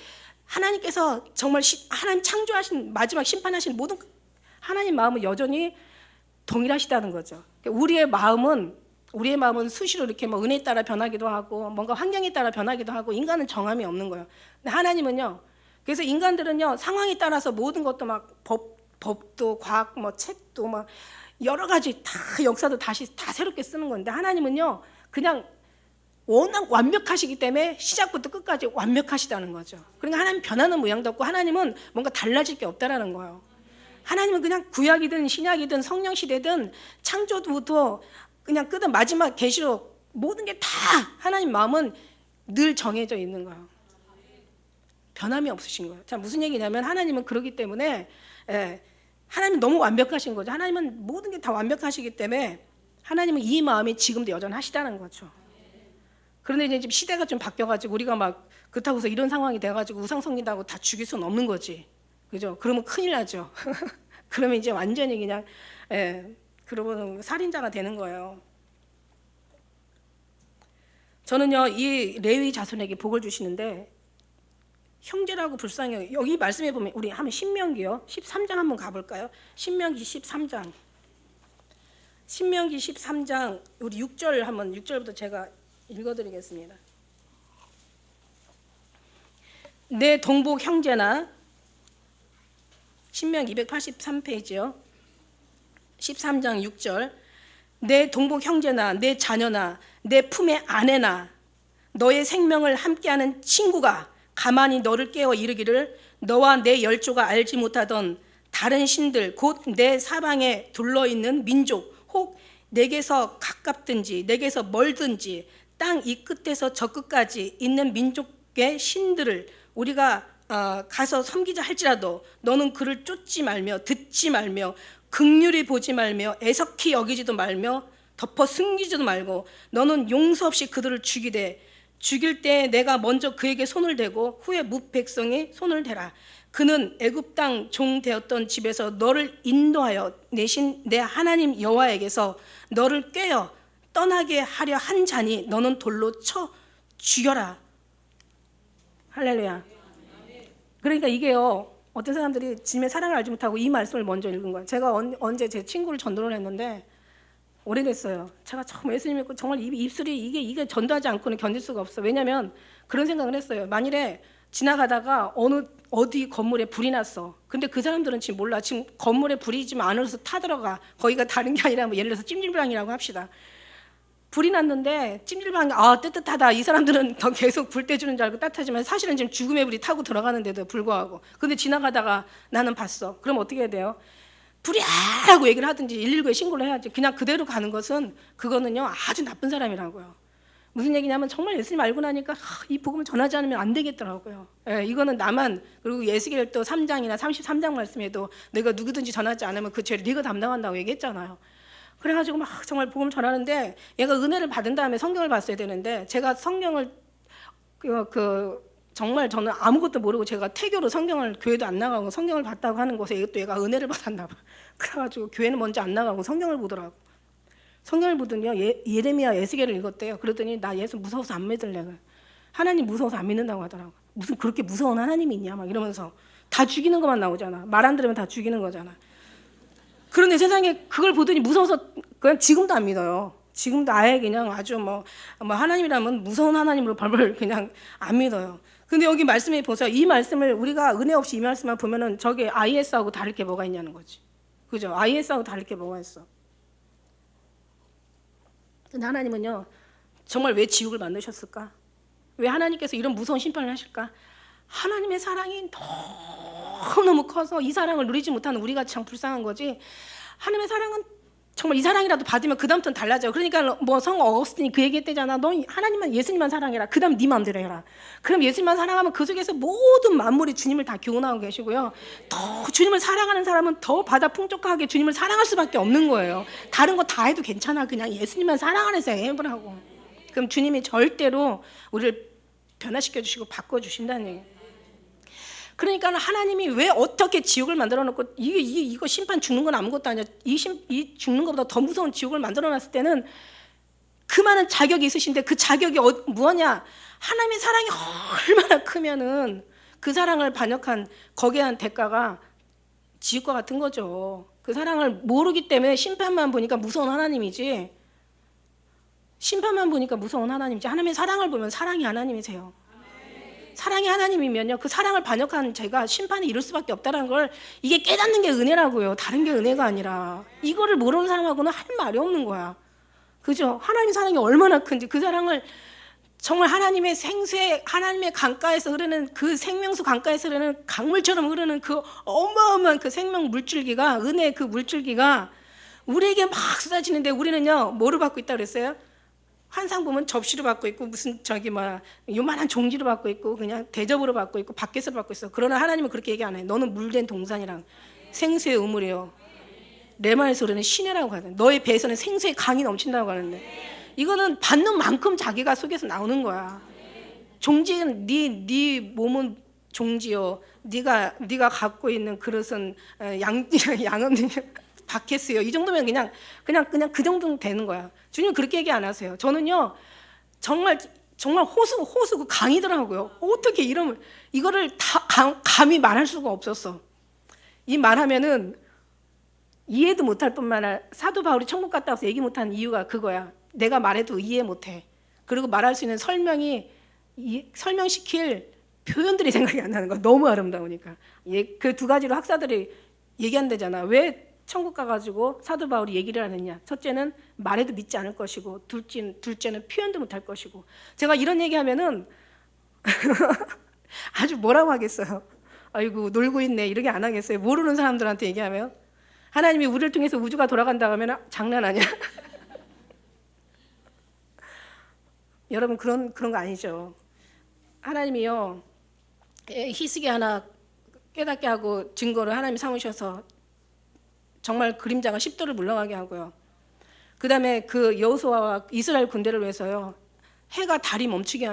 Speaker 1: 하나님께서 정말 하나님 창조하신 마지막 심판하신 모든 하나님 마음은 여전히 동일하시다는 거죠. 우리의 마음은 수시로 이렇게 뭐 은혜에 따라 변하기도 하고 뭔가 환경에 따라 변하기도 하고 인간은 정함이 없는 거예요. 근데 하나님은요. 그래서 인간들은요 상황에 따라서 모든 것도 막 법도 과학 뭐 책도 막 여러 가지 다 역사도 다시 다 새롭게 쓰는 건데 하나님은요 그냥 워낙 완벽하시기 때문에 시작부터 끝까지 완벽하시다는 거죠. 그러니까 하나님 변하는 모양도 없고 하나님은 뭔가 달라질 게 없다라는 거예요. 하나님은 그냥 구약이든 신약이든 성령 시대든 창조부터 그냥 끝은 마지막 계시록 모든 게 다 하나님 마음은 늘 정해져 있는 거예요. 변함이 없으신 거예요. 자, 무슨 얘기냐면 하나님은 그러기 때문에 하나님은 너무 완벽하신 거죠. 하나님은 모든 게 다 완벽하시기 때문에 하나님은 이 마음이 지금도 여전하시다는 거죠. 그런데 이제 지금 시대가 좀 바뀌어가지고 우리가 막 그렇다고 해서 이런 상황이 돼가지고 우상 섬긴다고 다 죽일 수는 없는 거지. 그죠? 그러면 큰일 나죠. 그러면 이제 완전히 그냥 그러면 살인자가 되는 거예요. 저는요 이 레위 자손에게 복을 주시는데 형제라고 불쌍해요. 여기 말씀해 보면 우리 한번 신명기요 13장 한번 가볼까요? 신명기 13장 우리 6절 한번 6절부터 제가 읽어드리겠습니다. 내 동복 형제나 신명기 283페이지요 13장 6절 내 동복 형제나 내 자녀나 내 품의 아내나 너의 생명을 함께하는 친구가 가만히 너를 깨워 이르기를 너와 내 열조가 알지 못하던 다른 신들 곧 내 사방에 둘러있는 민족 혹 내게서 가깝든지 내게서 멀든지 땅 이 끝에서 저 끝까지 있는 민족의 신들을 우리가 가서 섬기자 할지라도 너는 그를 쫓지 말며 듣지 말며 긍휼히 보지 말며 애석히 여기지도 말며 덮어 숨기지도 말고 너는 용서 없이 그들을 죽이되 죽일 때 내가 먼저 그에게 손을 대고 후에 뭇 백성이 손을 대라. 그는 애굽 땅 종 되었던 집에서 너를 인도하여 내신 내 하나님 여호와에게서 너를 꿰어 떠나게 하려 한 자니 너는 돌로 쳐 죽여라. 할렐루야. 그러니까 이게요 어떤 사람들이 주님의 사랑을 알지 못하고 이 말씀을 먼저 읽은 거예요. 제가 언제 제 친구를 전도를 했는데 오래됐어요. 제가 처음 예수님 믿고 정말 입술이 이게 전도하지 않고는 견딜 수가 없어. 왜냐하면 그런 생각을 했어요. 만일에 지나가다가 어디 건물에 불이 났어. 근데 그 사람들은 지금 몰라. 지금 건물에 불이 지금 안으로서 타들어가. 거기가 다른 게 아니라 뭐 예를 들어서 찜질방이라고 합시다. 불이 났는데 찜질방이 뜨뜻하다. 이 사람들은 더 계속 불 떼주는 줄 알고 따뜻하지만 사실은 지금 죽음의 불이 타고 들어가는데도 불구하고 근데 지나가다가 나는 봤어. 그럼 어떻게 해야 돼요? 불이야! 라고 얘기를 하든지 119에 신고를 해야지. 그냥 그대로 가는 것은 그거는요 아주 나쁜 사람이라고요. 무슨 얘기냐면 정말 예수님 알고 나니까 이 복음을 전하지 않으면 안 되겠더라고요. 이거는 나만 그리고 예수겔 또 3장이나 33장 말씀에도 내가 누구든지 전하지 않으면 그 죄를 네가 담당한다고 얘기했잖아요. 그래가지고 막 정말 복음 전하는데 얘가 은혜를 받은 다음에 성경을 봤어야 되는데 제가 성경을 정말 저는 아무것도 모르고 제가 태교로 성경을 교회도 안 나가고 성경을 봤다고 하는 곳에 또 얘가 은혜를 받았나 봐. 그래가지고 교회는 먼저 안 나가고 성경을 보더라고. 성경을 보더니요 예레미야 에스겔을 읽었대요. 그러더니 나 예수 무서워서 안 믿을래. 하나님 무서워서 안 믿는다고 하더라고. 무슨 그렇게 무서운 하나님이 있냐 막 이러면서 다 죽이는 것만 나오잖아. 말 안 들으면 다 죽이는 거잖아. 그런데 세상에 그걸 보더니 무서워서 그냥 지금도 안 믿어요. 지금도 아예 그냥 아주 뭐 하나님이라면 무서운 하나님으로 벌벌 그냥 안 믿어요. 근데 여기 말씀에 보세요. 이 말씀을 우리가 은혜 없이 이 말씀만 보면은 저게 IS하고 다를 게 뭐가 있냐는 거지. 그죠? IS하고 다를 게 뭐가 있어. 근데 하나님은요 정말 왜 지옥을 만드셨을까? 왜 하나님께서 이런 무서운 심판을 하실까? 하나님의 사랑이 너무너무 커서 이 사랑을 누리지 못하는 우리가 참 불쌍한 거지. 하나님의 사랑은 정말 이 사랑이라도 받으면 그 다음부터는 달라져요. 그러니까 뭐 성 어거스틴이 그 얘기했대잖아. 너 하나님만 예수님만 사랑해라. 그 다음 네 마음대로 해라. 그럼 예수님만 사랑하면 그 속에서 모든 만물이 주님을 다 교훈하고 계시고요. 더 주님을 사랑하는 사람은 더 바다 풍족하게 주님을 사랑할 수밖에 없는 거예요. 다른 거 다 해도 괜찮아. 그냥 예수님만 사랑하는 생 해보라고. 그럼 주님이 절대로 우리를 변화시켜 주시고 바꿔 주신다는 얘기예요. 그러니까 하나님이 왜 어떻게 지옥을 만들어 놓고 이거 심판 죽는 건 아무것도 아니야. 이 죽는 것보다 더 무서운 지옥을 만들어 놨을 때는 그 많은 자격이 있으신데 그 자격이 뭐냐? 하나님의 사랑이 얼마나 크면은 그 사랑을 반역한 거기에 대한 대가가 지옥과 같은 거죠. 그 사랑을 모르기 때문에 심판만 보니까 무서운 하나님이지. 심판만 보니까 무서운 하나님이지. 하나님의 사랑을 보면 사랑이 하나님이세요. 사랑이 하나님이면요, 그 사랑을 반역한 제가 심판에 이를 수밖에 없다는 걸 이게 깨닫는 게 은혜라고요. 다른 게 은혜가 아니라. 이거를 모르는 사람하고는 할 말이 없는 거야. 그죠? 하나님 사랑이 얼마나 큰지 그 사랑을 정말 하나님의 생수의 하나님의 강가에서 흐르는 그 생명수 강가에서 흐르는 강물처럼 흐르는 그 어마어마한 그 생명 물줄기가 은혜의 그 물줄기가 우리에게 막 쏟아지는데 우리는요 뭐를 받고 있다 그랬어요? 환상 보면 접시로 받고 있고 무슨 요만한 종지로 받고 있고 그냥 대접으로 받고 있고 밖에서 받고 있어. 그러나 하나님은 그렇게 얘기 안 해요. 너는 물된 동산이랑 생수의 우물이에요. 레마에서 흐르는 시내라고 하잖아요. 너의 배에서는 생수의 강이 넘친다고 하는데 이거는 받는 만큼 자기가 속에서 나오는 거야. 종지는 네 몸은 종지요. 네가 갖고 있는 그릇은 양은 바켓이요. 이 정도면 그냥 그 정도는 되는 거야. 주님 그렇게 얘기 안 하세요. 저는요 정말 호수 그 강이더라고요. 어떻게 이거를 다 감히 말할 수가 없었어. 이 말하면은 이해도 못할 뿐만 아니라 사도 바울이 천국 갔다 와서 얘기 못하는 이유가 그거야. 내가 말해도 이해 못해. 그리고 말할 수 있는 설명시킬 표현들이 생각이 안 나는 거야. 너무 아름다우니까. 그 두 가지로 학사들이 얘기한대잖아. 왜 천국 가가지고 사도 바울이 얘기를 안 했냐. 첫째는 말해도 믿지 않을 것이고 둘째는 표현도 못할 것이고. 제가 이런 얘기하면은 아주 뭐라고 하겠어요. 아이고 놀고 있네 이렇게 안 하겠어요. 모르는 사람들한테 얘기하면. 하나님이 우리를 통해서 우주가 돌아간다고 하면 장난 아니야. 여러분 그런 거 아니죠. 하나님이요 희스기 하나 깨닫게 하고 증거를 하나님이 삼으셔서 정말 그림자가 10도를 물러가게 하고요. 그 다음에 그 여호수아와 이스라엘 군대를 위해서요 해와 달을 멈추게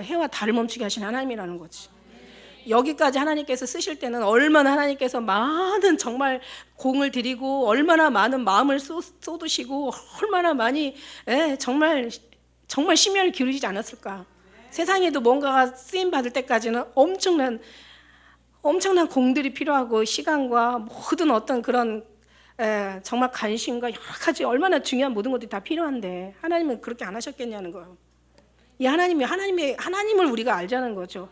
Speaker 1: 하신 하나님이라는 거지. 여기까지 하나님께서 쓰실 때는 얼마나 하나님께서 많은 정말 공을 들이고 얼마나 많은 마음을 쏟으시고 얼마나 많이 정말 심혈을 기울이지 않았을까. 세상에도 뭔가가 쓰임 받을 때까지는 엄청난 공들이 필요하고 시간과 모든 어떤 그런 정말 관심과 여러 가지 얼마나 중요한 모든 것들이 다 필요한데 하나님은 그렇게 안 하셨겠냐는 거예요. 이 하나님을 우리가 알자는 거죠.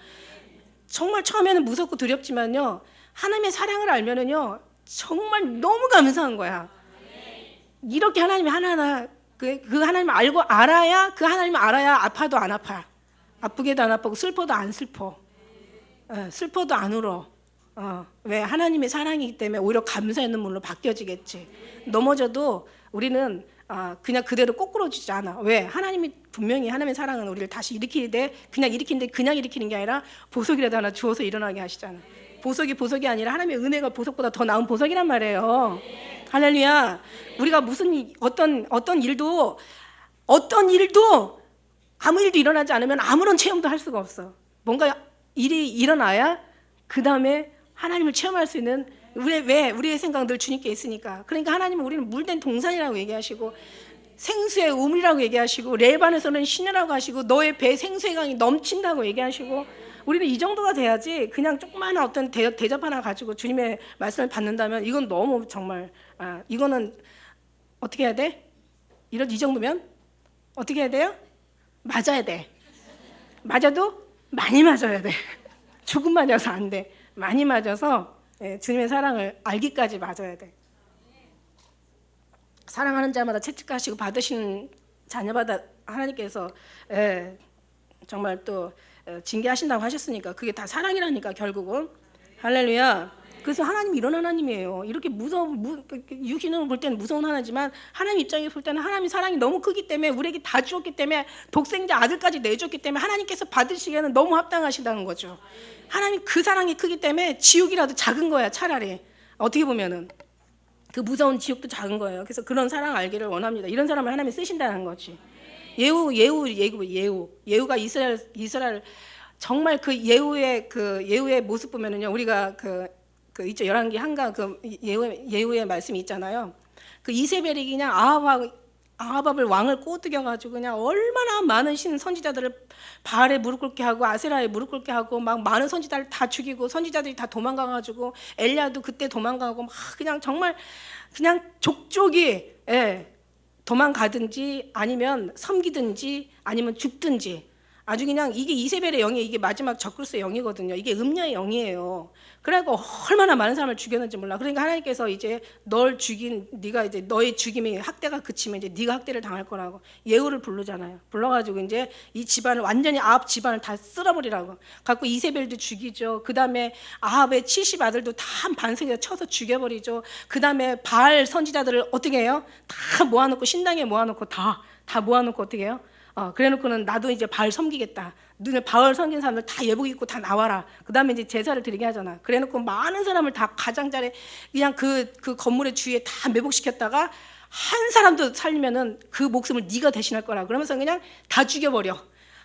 Speaker 1: 정말 처음에는 무섭고 두렵지만요 하나님의 사랑을 알면은요 정말 너무 감사한 거야. 이렇게 하나님이 하나하나 그 하나님을 알아야 그 하나님을 알아야 아파도 안 아파, 아프게도 안 아프고 슬퍼도 안 슬퍼, 슬퍼도 안 울어. 왜? 하나님의 사랑이기 때문에 오히려 감사의 눈물로 바뀌어지겠지. 넘어져도 우리는 그냥 그대로 꼬꾸러지지 않아. 왜? 하나님이 분명히 하나님의 사랑은 우리를 다시 일으키는데 그냥 일으키는 게 아니라 보석이라도 하나 주어서 일어나게 하시잖아. 보석이 아니라 하나님의 은혜가 보석보다 더 나은 보석이란 말이에요. 할렐루야. 우리가 어떤 일도 아무 일도 일어나지 않으면 아무런 체험도 할 수가 없어. 뭔가 일이 일어나야 그 다음에 하나님을 체험할 수 있는 우리의 생각은 늘 주님께 있으니까. 그러니까 하나님은 우리는 물된 동산이라고 얘기하시고 생수의 우물이라고 얘기하시고 레반에서는 시내라고 하시고 너의 배 생수의 강이 넘친다고 얘기하시고 우리는 이 정도가 돼야지 그냥 조그마한 어떤 대접 하나 가지고 주님의 말씀을 받는다면 이건 너무 정말 이거는 어떻게 해야 돼? 이 정도면 어떻게 해야 돼요? 맞아야 돼. 맞아도 많이 맞아야 돼. 조금 맞아서 안 돼. 많이 맞아서 주님의 사랑을 알기까지 맞아야 돼. 사랑하는 자마다 채찍하시고 받으시는 자녀마다 하나님께서 정말 또 징계하신다고 하셨으니까 그게 다 사랑이라니까 결국은. 할렐루야. 그래서 하나님이 이런 하나님이에요. 이렇게 육신으로 볼 때는 무서운 하나님이지만 하나님 입장에서 볼 때는 하나님의 사랑이 너무 크기 때문에 우리에게 다 주었기 때문에 독생자 아들까지 내줬기 때문에 하나님께서 받으시기에는 너무 합당하시다는 거죠. 하나님 그 사랑이 크기 때문에 지옥이라도 작은 거야. 차라리 어떻게 보면은 그 무서운 지옥도 작은 거예요. 그래서 그런 사랑 알기를 원합니다. 이런 사람을 하나님이 쓰신다는 거지. 예후가 이스라엘 정말 그 예후의 모습 보면은요, 우리가 그 있죠, 열왕기 한가 그 예후의 말씀이 있잖아요. 그 이세벨이 그냥 아합을 왕을 꼬드겨 가지고 그냥 얼마나 많은 선지자들을 바알에 무릎 꿇게 하고 아세라에 무릎 꿇게 하고 막 많은 선지자를 다 죽이고 선지자들이 다 도망가 가지고 엘리야도 그때 도망가고 막 그냥 정말 그냥 족족이, 예, 도망가든지 아니면 섬기든지 아니면 죽든지, 아주 그냥 이게 이세벨의 영이, 이게 마지막 적그리스의 영이거든요. 이게 음녀의 영이에요. 그래갖고 얼마나 많은 사람을 죽였는지 몰라. 그러니까 하나님께서 이제 널 죽인, 네가 이제 너의 죽임이 학대가 그치면 이제 네가 학대를 당할 거라고 예후를 부르잖아요. 불러가지고 이제 이 집안을 완전히 아합 집안을 다 쓸어버리라고. 갖고 이세벨도 죽이죠. 그 다음에 아합의 70 아들도 다 반석에 쳐서 죽여버리죠. 그 다음에 바알 선지자들을 어떻게 해요? 다 모아놓고 신당에 모아놓고 다 모아놓고 어떻게 해요? 그래놓고는 나도 이제 바알 섬기겠다. 눈에 바알 섬긴 사람들 다 예복 입고 다 나와라. 그 다음에 이제 제사를 드리게 하잖아. 그래놓고 많은 사람을 다 가장자리에 그냥 그 건물의 주위에 다 매복시켰다가 한 사람도 살리면은 그 목숨을 네가 대신할 거라. 그러면서 그냥 다 죽여버려.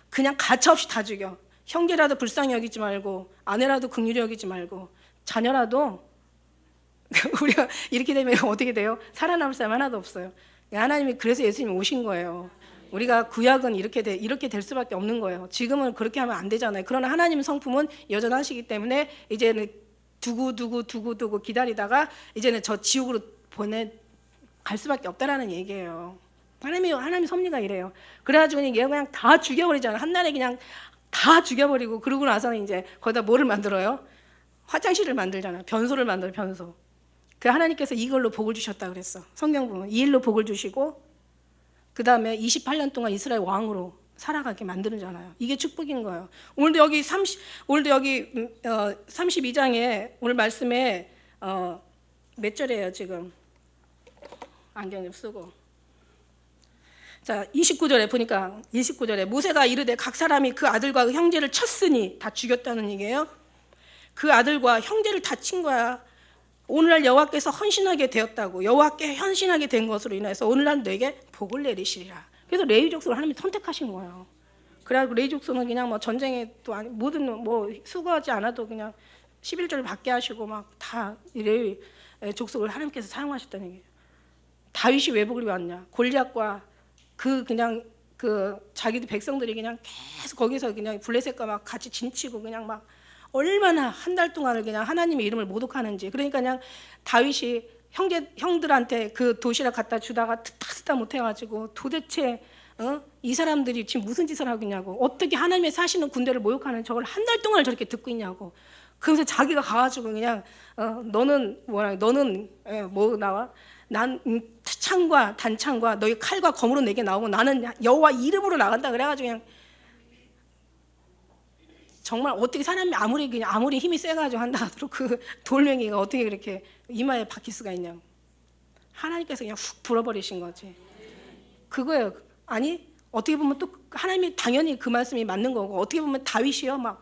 Speaker 1: 그냥 가차없이 다 죽여. 형제라도 불쌍히 여기지 말고 아내라도 긍휼히 여기지 말고 자녀라도 우리가 이렇게 되면 어떻게 돼요? 살아남을 사람 하나도 없어요. 하나님이 그래서 예수님이 오신 거예요. 우리가 구약은 이렇게 될 수밖에 없는 거예요. 지금은 그렇게 하면 안 되잖아요. 그러나 하나님 성품은 여전하시기 때문에 이제는 두고 기다리다가 이제는 저 지옥으로 갈 수밖에 없다라는 얘기예요. 하나님 섭리가 이래요. 그래가지고 그냥 다 죽여버리잖아요. 한날에 그냥 다 죽여버리고, 그러고 나서는 이제 거기다 뭐를 만들어요? 화장실을 만들잖아요. 변소를 만들어요. 변소. 그 하나님께서 이걸로 복을 주셨다 그랬어. 성경 보면 이 일로 복을 주시고 그 다음에 28년 동안 이스라엘 왕으로 살아가게 만드는잖아요. 이게 축복인 거예요. 오늘도 여기 32장에 오늘 말씀에 몇 절이에요 지금? 안경 좀 쓰고. 자, 29절에 보니까 29절에 모세가 이르되 각 사람이 그 아들과 그 형제를 쳤으니, 다 죽였다는 얘기예요. 그 아들과 형제를 다 친 거야. 오늘날 여호와께서 헌신하게 되었다고, 여호와께 헌신하게 된 것으로 인해서 오늘날 너에게 복을 내리시리라. 그래서 레위 족속을 하나님이 선택하신 거예요. 그래가지고 레위 족속은 그냥 뭐 전쟁에 또 모든 뭐 수고하지 않아도 그냥 11조를 받게 하시고 막 다 레위 족속을 하나님께서 사용하셨다는 얘기예요. 다윗이 왜 복을 받냐? 골리앗과 그냥 자기들 백성들이 그냥 계속 거기서 그냥 블레셋과 막 같이 진치고 그냥 막 얼마나 한 달 동안을 그냥 하나님의 이름을 모독하는지. 그러니까 그냥 다윗이 형들한테 그 도시락 갖다 주다가 듣다 못해가지고 도대체 이 사람들이 지금 무슨 짓을 하고 있냐고, 어떻게 하나님의 사시는 군대를 모욕하는 저걸 한 달 동안 저렇게 듣고 있냐고. 그러면서 자기가 가가지고 그냥 너는 뭐 나와? 난 창과 단창과 너희 칼과 검으로 내게 나오고 나는 여호와 이름으로 나간다. 그래가지고 그냥 정말 어떻게 사람이 아무리 힘이 세가지고 한다 하더라도 그 돌멩이가 어떻게 그렇게 이마에 박힐 수가 있냐고. 하나님께서 그냥 훅 불어버리신 거지. 그거예요. 아니 어떻게 보면 또 하나님이 당연히 그 말씀이 맞는 거고, 어떻게 보면 다윗이요 막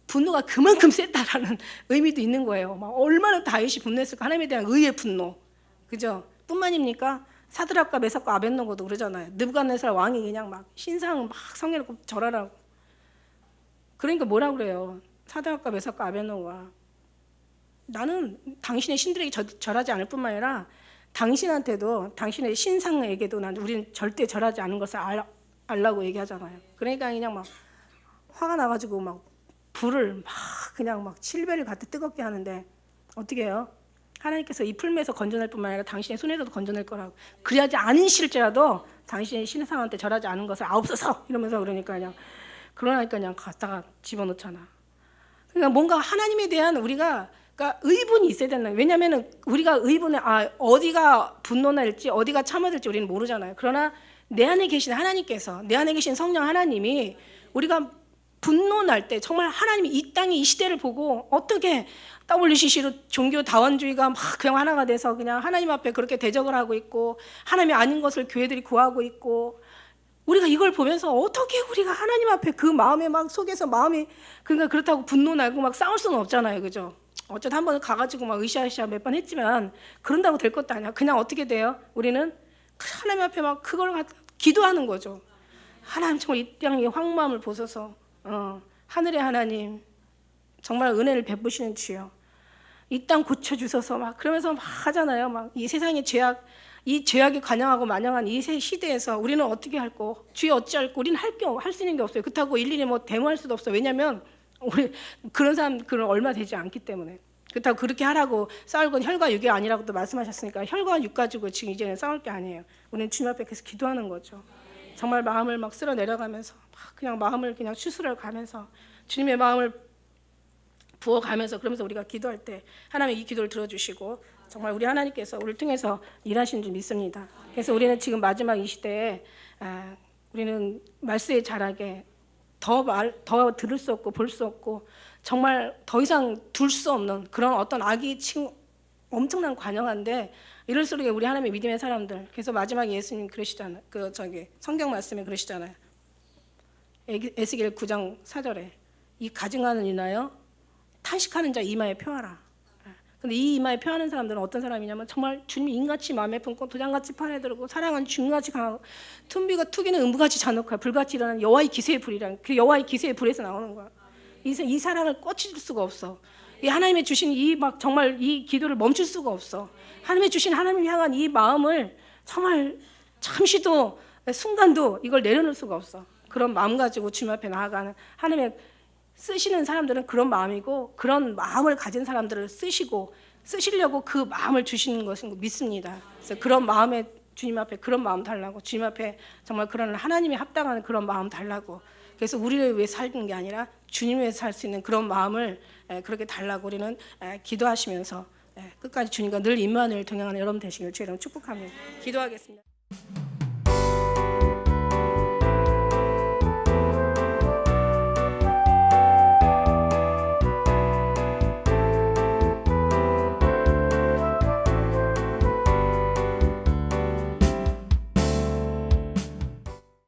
Speaker 1: 분노가 그만큼 셌다라는 의미도 있는 거예요. 막 얼마나 다윗이 분노했을까. 하나님에 대한 의의 분노, 그죠? 뿐만입니까? 사드락과 메삭과 아벳노고도 그러잖아요. 느부갓네살 왕이 그냥 막 신상 막 성해놓고 절하라고. 그러니까 뭐라 그래요? 사드락과 메삭과 아벳노고가 나는 당신의 신들에게 절하지 않을 뿐만 아니라 당신한테도, 당신의 신상에게도 우리는 절대 절하지 않은 것을 알라고 얘기하잖아요. 그러니까 그냥 막 화가 나가지고 막 불을 막 그냥 막 칠배를 갖다 뜨겁게 하는데 어떻게 해요? 하나님께서 이 풀매에서 건져낼 뿐만 아니라 당신의 손에서도 건져낼 거라고. 그리하지 않은 실제라도 당신의 신상한테 절하지 않은 것을 아옵소서 이러면서 그러니까 그냥 갖다가 집어넣잖아. 그러니까 뭔가 하나님에 대한 우리가 그러니까 의분이 있어야 되는. 왜냐하면 우리가 의분에 어디가 분노날지 어디가 참아들지 우리는 모르잖아요. 그러나 내 안에 계신 하나님께서, 내 안에 계신 성령 하나님이 우리가 분노날 때 정말 하나님이 이 땅의 이 시대를 보고 어떻게 WCC로 종교 다원주의가 막 그냥 하나가 돼서 그냥 하나님 앞에 그렇게 대적을 하고 있고 하나님이 아닌 것을 교회들이 구하고 있고, 우리가 이걸 보면서 어떻게 우리가 하나님 앞에 그 마음에 막 속에서 마음이 그러니까 그렇다고 분노 나고 막 싸울 수는 없잖아요, 그죠? 어쨌든 한번 가가지고 막 으쌰으쌰 몇 번 했지만 그런다고 될 것도 아니야. 그냥 어떻게 돼요? 우리는 하나님 앞에 막 그걸 기도하는 거죠. 하나님 정말 이 땅의 황무함을 보소서. 하늘의 하나님, 정말 은혜를 베푸시는 주여, 이 땅 고쳐주소서 막 그러면서 막 하잖아요. 막 이 세상의 죄악, 이 죄악에 관영하고 만영한 이 시대에서 우리는 어떻게 할꼬? 주여 어찌할꼬? 우리는 할 수 있는 게 없어요. 그렇다고 일일이 뭐 데모할 수도 없어요. 왜냐하면 우리 그런 사람 그런 얼마 되지 않기 때문에. 그렇다고 그렇게 하라고 싸울 건 혈과 육이 아니라고도 말씀하셨으니까 혈과 육 가지고 지금 이제는 싸울 게 아니에요. 우리는 주님 앞에 계속 기도하는 거죠. 정말 마음을 막 쓸어 내려가면서 막 그냥 마음을 그냥 추스려 가면서 주님의 마음을 부어가면서, 그러면서 우리가 기도할 때 하나님이 이 기도를 들어주시고 정말 우리 하나님께서 우리를 통해서 일하시는 줄 믿습니다. 그래서 우리는 지금 마지막 이 시대에 우리는 말세의 자락에 더 들을 수 없고 볼 수 없고 정말 더 이상 둘 수 없는 그런 어떤 악이 엄청난 관영한데, 이럴수록 우리 하나님의 믿음의 사람들, 그래서 마지막에 예수님 그러시잖아요. 성경 말씀에 그러시잖아요. 에스겔 9장 4절에 이 가증하는 이나여 탄식하는 자 이마에 표하라. 근데 이 이마에 표하는 사람들은 어떤 사람이냐면 정말 주님 인같이 마음에 품고 도장같이 판에 들고 사랑은 주님같이 강하고 tum비가 투기는 음부같이 잔혹하고 불같이 일어나는 여호와의 기세의 불이란, 그 여호와의 기세의 불에서 나오는 거야. 이 사랑을 꽂힐 수가 없어. 이 하나님의 주신 이 막 정말 이 기도를 멈출 수가 없어. 하나님의 주신 하나님을 향한 이 마음을 정말 잠시도 순간도 이걸 내려놓을 수가 없어. 그런 마음 가지고 주님 앞에 나아가는 하나님의 쓰시는 사람들은 그런 마음이고, 그런 마음을 가진 사람들을 쓰시려고 그 마음을 주시는 것인 믿습니다. 그래서 그런 마음에 주님 앞에 그런 마음 달라고, 주님 앞에 정말 그런 하나님이 합당한 그런 마음 달라고. 그래서 우리를 위해 살는 게 아니라 주님을 위해 살 수 있는 그런 마음을 그렇게 달라고 우리는 기도하시면서 끝까지 주님과 늘 임마누엘 동행하는 여러분 되시길 주의 이름으로 축복합니다. 기도하겠습니다.